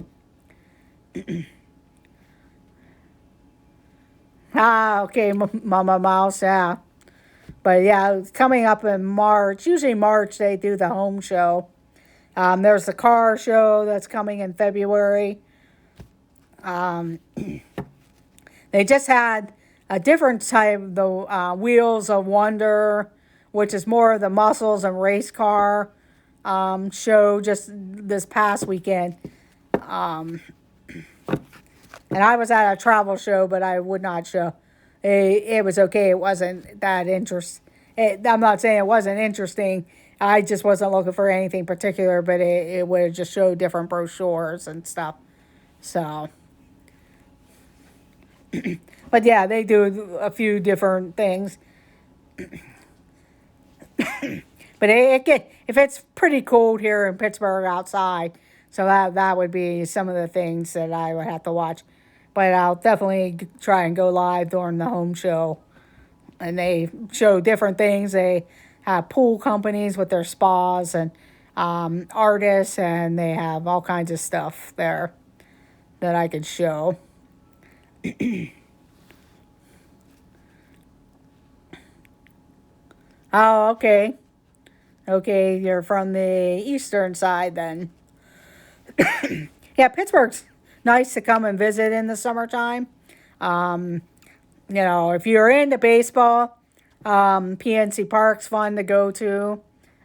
okay, Mama Mouse, yeah. But yeah, it's coming up in March. Usually March they do the home show. There's the car show that's coming in February. They just had a different type, the Wheels of Wonder, which is more of the muscles and race car show just this past weekend. And I was at a travel show, but I would not show. It was okay. It wasn't that I'm not saying it wasn't interesting. I just wasn't looking for anything particular, but it would just show different brochures and stuff. So, but yeah, they do a few different things. But if it's pretty cold here in Pittsburgh outside, so that would be some of the things that I would have to watch. But I'll definitely try and go live during the home show. And they show different things. They have pool companies with their spas and artists, and they have all kinds of stuff there that I could show. Oh, okay. Okay, you're from the eastern side then. Yeah, Pittsburgh's nice to come and visit in the summertime. If you're into baseball, PNC Park's fun to go to.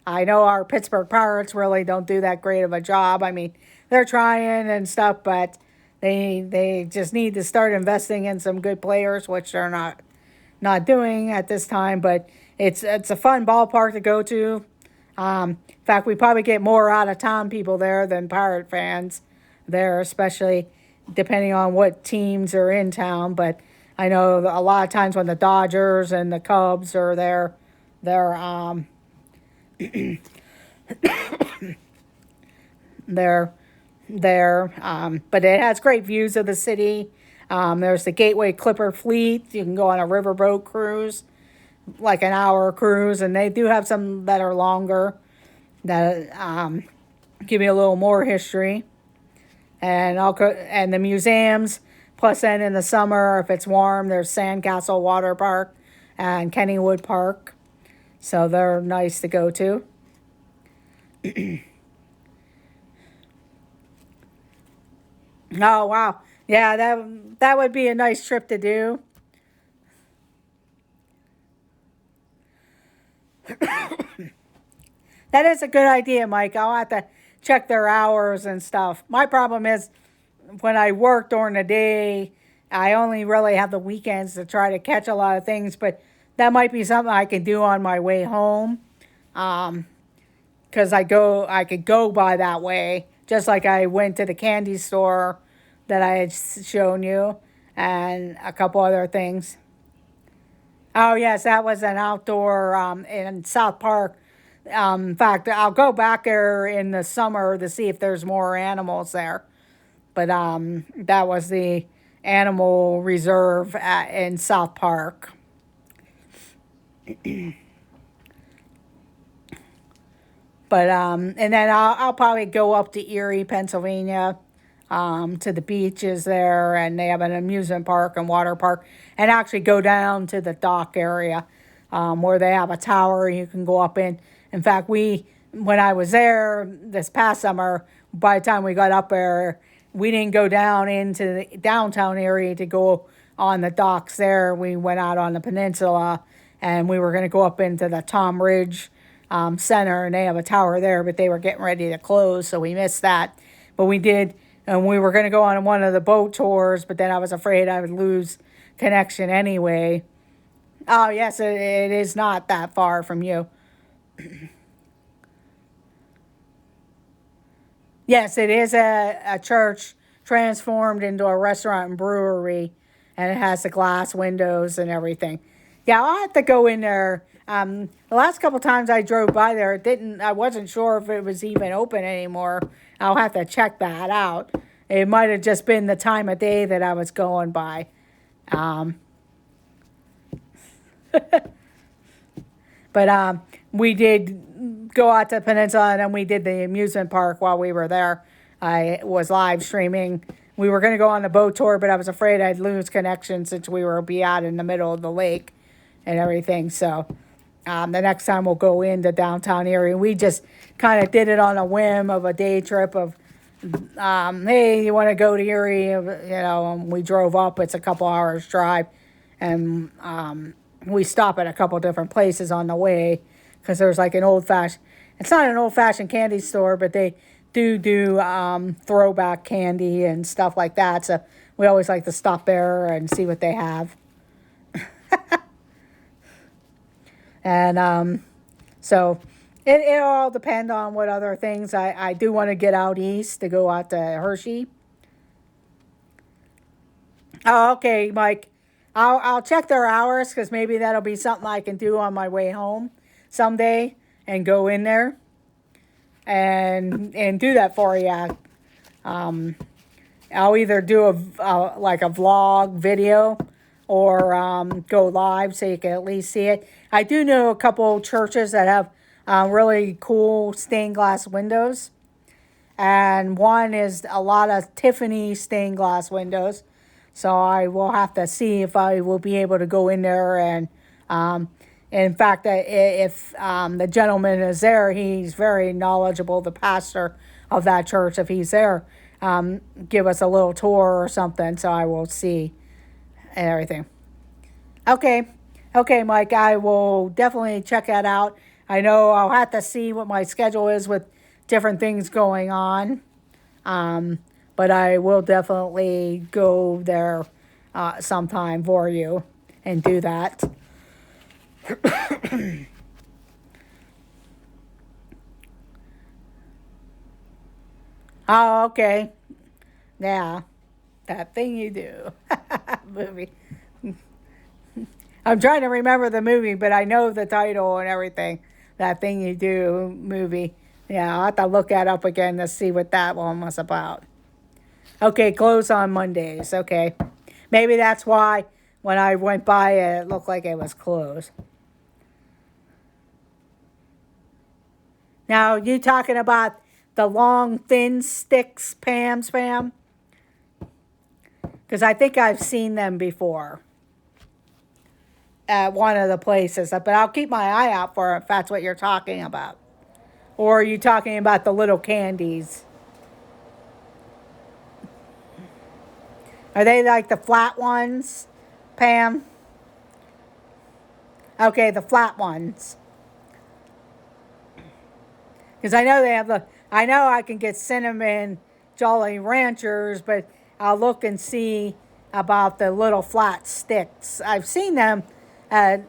I know our Pittsburgh Pirates really don't do that great of a job. I mean, they're trying and stuff, but they just need to start investing in some good players, which they're not doing at this time. But it's a fun ballpark to go to. In fact, we probably get more out of town people there than Pirate fans there, especially depending on what teams are in town. But I know a lot of times when the Dodgers and the Cubs are there, they're there. But it has great views of the city. There's the Gateway Clipper Fleet. You can go on a riverboat cruise, like an hour cruise, and they do have some that are longer. that give me a little more history. And I'll go and the museums. Plus, then in the summer, if it's warm, there's Sandcastle Water Park and Kennywood Park, so they're nice to go to. Oh wow, yeah, that would be a nice trip to do. That is a good idea, Mike. I'll have to check their hours and stuff. My problem is when I work during the day, I only really have the weekends to try to catch a lot of things, but that might be something I can do on my way home. Because I could go by that way, just like I went to the candy store that I had shown you, and a couple other things. Oh yes, that was an outdoor in South Park. In fact, I'll go back there in the summer to see if there's more animals there. But that was the animal reserve in South Park. But and then I'll probably go up to Erie, Pennsylvania, to the beaches there, and they have an amusement park and water park, and actually go down to the dock area, where they have a tower you can go up in. In fact, when I was there this past summer, by the time we got up there, we didn't go down into the downtown area to go on the docks there. We went out on the peninsula, and we were going to go up into the Tom Ridge Center, and they have a tower there, but they were getting ready to close, so we missed that. But we did, and we were going to go on one of the boat tours, but then I was afraid I would lose connection anyway. Oh, yes, it is not that far from you. Yes, it is a church transformed into a restaurant and brewery, and it has the glass windows and everything. Yeah, I'll have to go in there. The last couple times I drove by there, I wasn't sure if it was even open anymore. I'll have to check that out. It might have just been the time of day that I was going by. But we did go out to the peninsula, and then we did the amusement park while we were there. I was live streaming. We were going to go on the boat tour, but I was afraid I'd lose connection since we were be out in the middle of the lake and everything. So the next time we'll go into downtown area. We just kind of did it on a whim of a day trip of, hey, you want to go to Erie? And we drove up. It's a couple hours drive, and we stop at a couple different places on the way because there's like it's not an old-fashioned candy store, but they do throwback candy and stuff like that. So we always like to stop there and see what they have. And so it all depends on what other things. I do want to get out east to go out to Hershey. Oh, okay, Mike. I'll check their hours because maybe that'll be something I can do on my way home someday and go in there and do that for you. I'll either do like a vlog video or go live so you can at least see it. I do know a couple churches that have really cool stained glass windows, and one is a lot of Tiffany stained glass windows. So I will have to see if I will be able to go in there. And in fact, if the gentleman is there, he's very knowledgeable, the pastor of that church. If he's there, give us a little tour or something. So I will see and everything. Okay, Mike, I will definitely check that out. I know I'll have to see what my schedule is with different things going on. But I will definitely go there sometime for you and do that. Oh, okay. Yeah, that thing you do. Movie. I'm trying to remember the movie, but I know the title and everything. That Thing You Do movie. Yeah, I'll have to look that up again to see what that one was about. Okay, close on Mondays. Okay. Maybe that's why when I went by it looked like it was closed. Now, you talking about the long, thin sticks, Spam? Because I think I've seen them before at one of the places. But I'll keep my eye out for it if that's what you're talking about. Or are you talking about the little candies? Are they like the flat ones, Pam? Okay, the flat ones. Because I know they have I know I can get cinnamon Jolly Ranchers, but I'll look and see about the little flat sticks. I've seen them at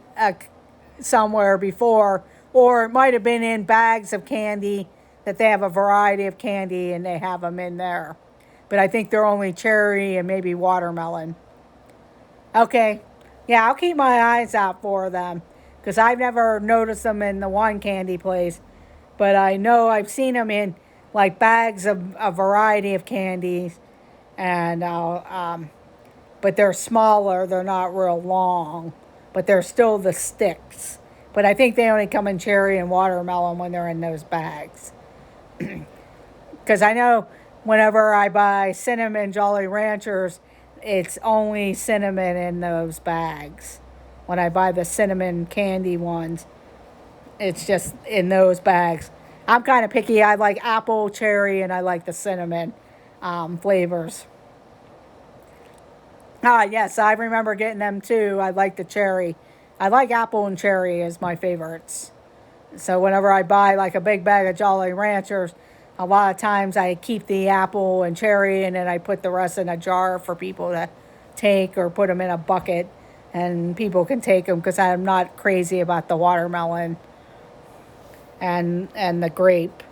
somewhere before, or it might have been in bags of candy that they have a variety of candy and they have them in there. But I think they're only cherry and maybe watermelon. Okay. Yeah, I'll keep my eyes out for them because I've never noticed them in the one candy place. But I know I've seen them in like bags of a variety of candies. And but they're smaller. They're not real long. But they're still the sticks. But I think they only come in cherry and watermelon when they're in those bags. Because I know whenever I buy cinnamon Jolly Ranchers, it's only cinnamon in those bags. When I buy the cinnamon candy ones, it's just in those bags. I'm kind of picky. I like apple, cherry, and I like the cinnamon flavors. Ah, yes, I remember getting them too. I like the cherry. I like apple and cherry as my favorites. So whenever I buy like a big bag of Jolly Ranchers, a lot of times I keep the apple and cherry and then I put the rest in a jar for people to take or put them in a bucket and people can take them because I'm not crazy about the watermelon and the grape.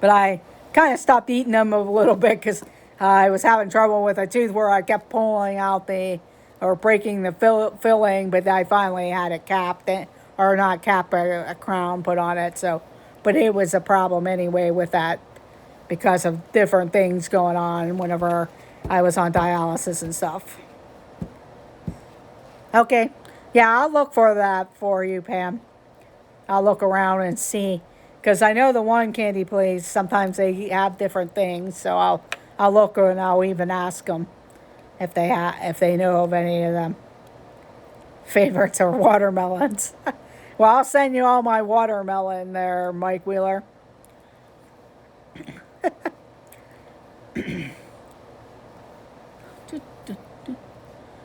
But I kind of stopped eating them a little bit because I was having trouble with a tooth where I kept pulling out or breaking the filling, but I finally had it capped, or not capped, a crown put on it. So, but it was a problem anyway with that because of different things going on whenever I was on dialysis and stuff. Okay, yeah, I'll look for that for you, Pam. I'll look around and see, because I know the one candy place sometimes they have different things. So I'll look and I'll even ask them if they know of any of them favorites or watermelons. Well, I'll send you all my watermelon there, Mike Wheeler.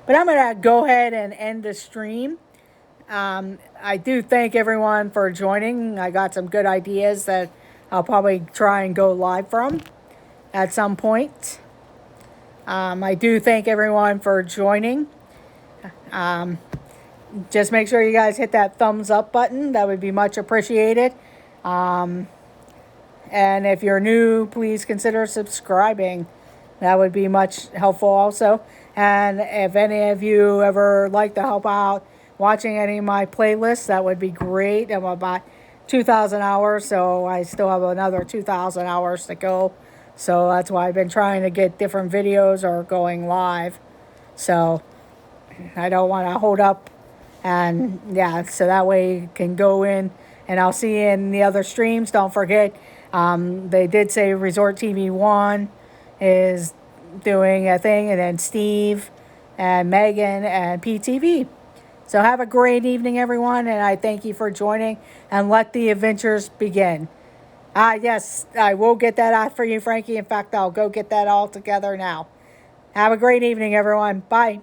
But I'm going to go ahead and end the stream. I do thank everyone for joining. I got some good ideas that I'll probably try and go live from at some point. I do thank everyone for joining. Just make sure you guys hit that thumbs up button. That would be much appreciated. And if you're new, please consider subscribing. That would be much helpful also. And if any of you ever like to help out watching any of my playlists, that would be great. I'm about 2,000 hours, so I still have another 2,000 hours to go. So that's why I've been trying to get different videos or going live. So I don't want to hold up. And yeah, so that way you can go in and I'll see you in the other streams. Don't forget, they did say Resort TV 1 is doing a thing, and then Steve and Megan and PTV. So have a great evening, everyone, and I thank you for joining, and let the adventures begin. Yes, I will get that out for you, Frankie. In fact, I'll go get that all together now. Have a great evening, everyone. Bye.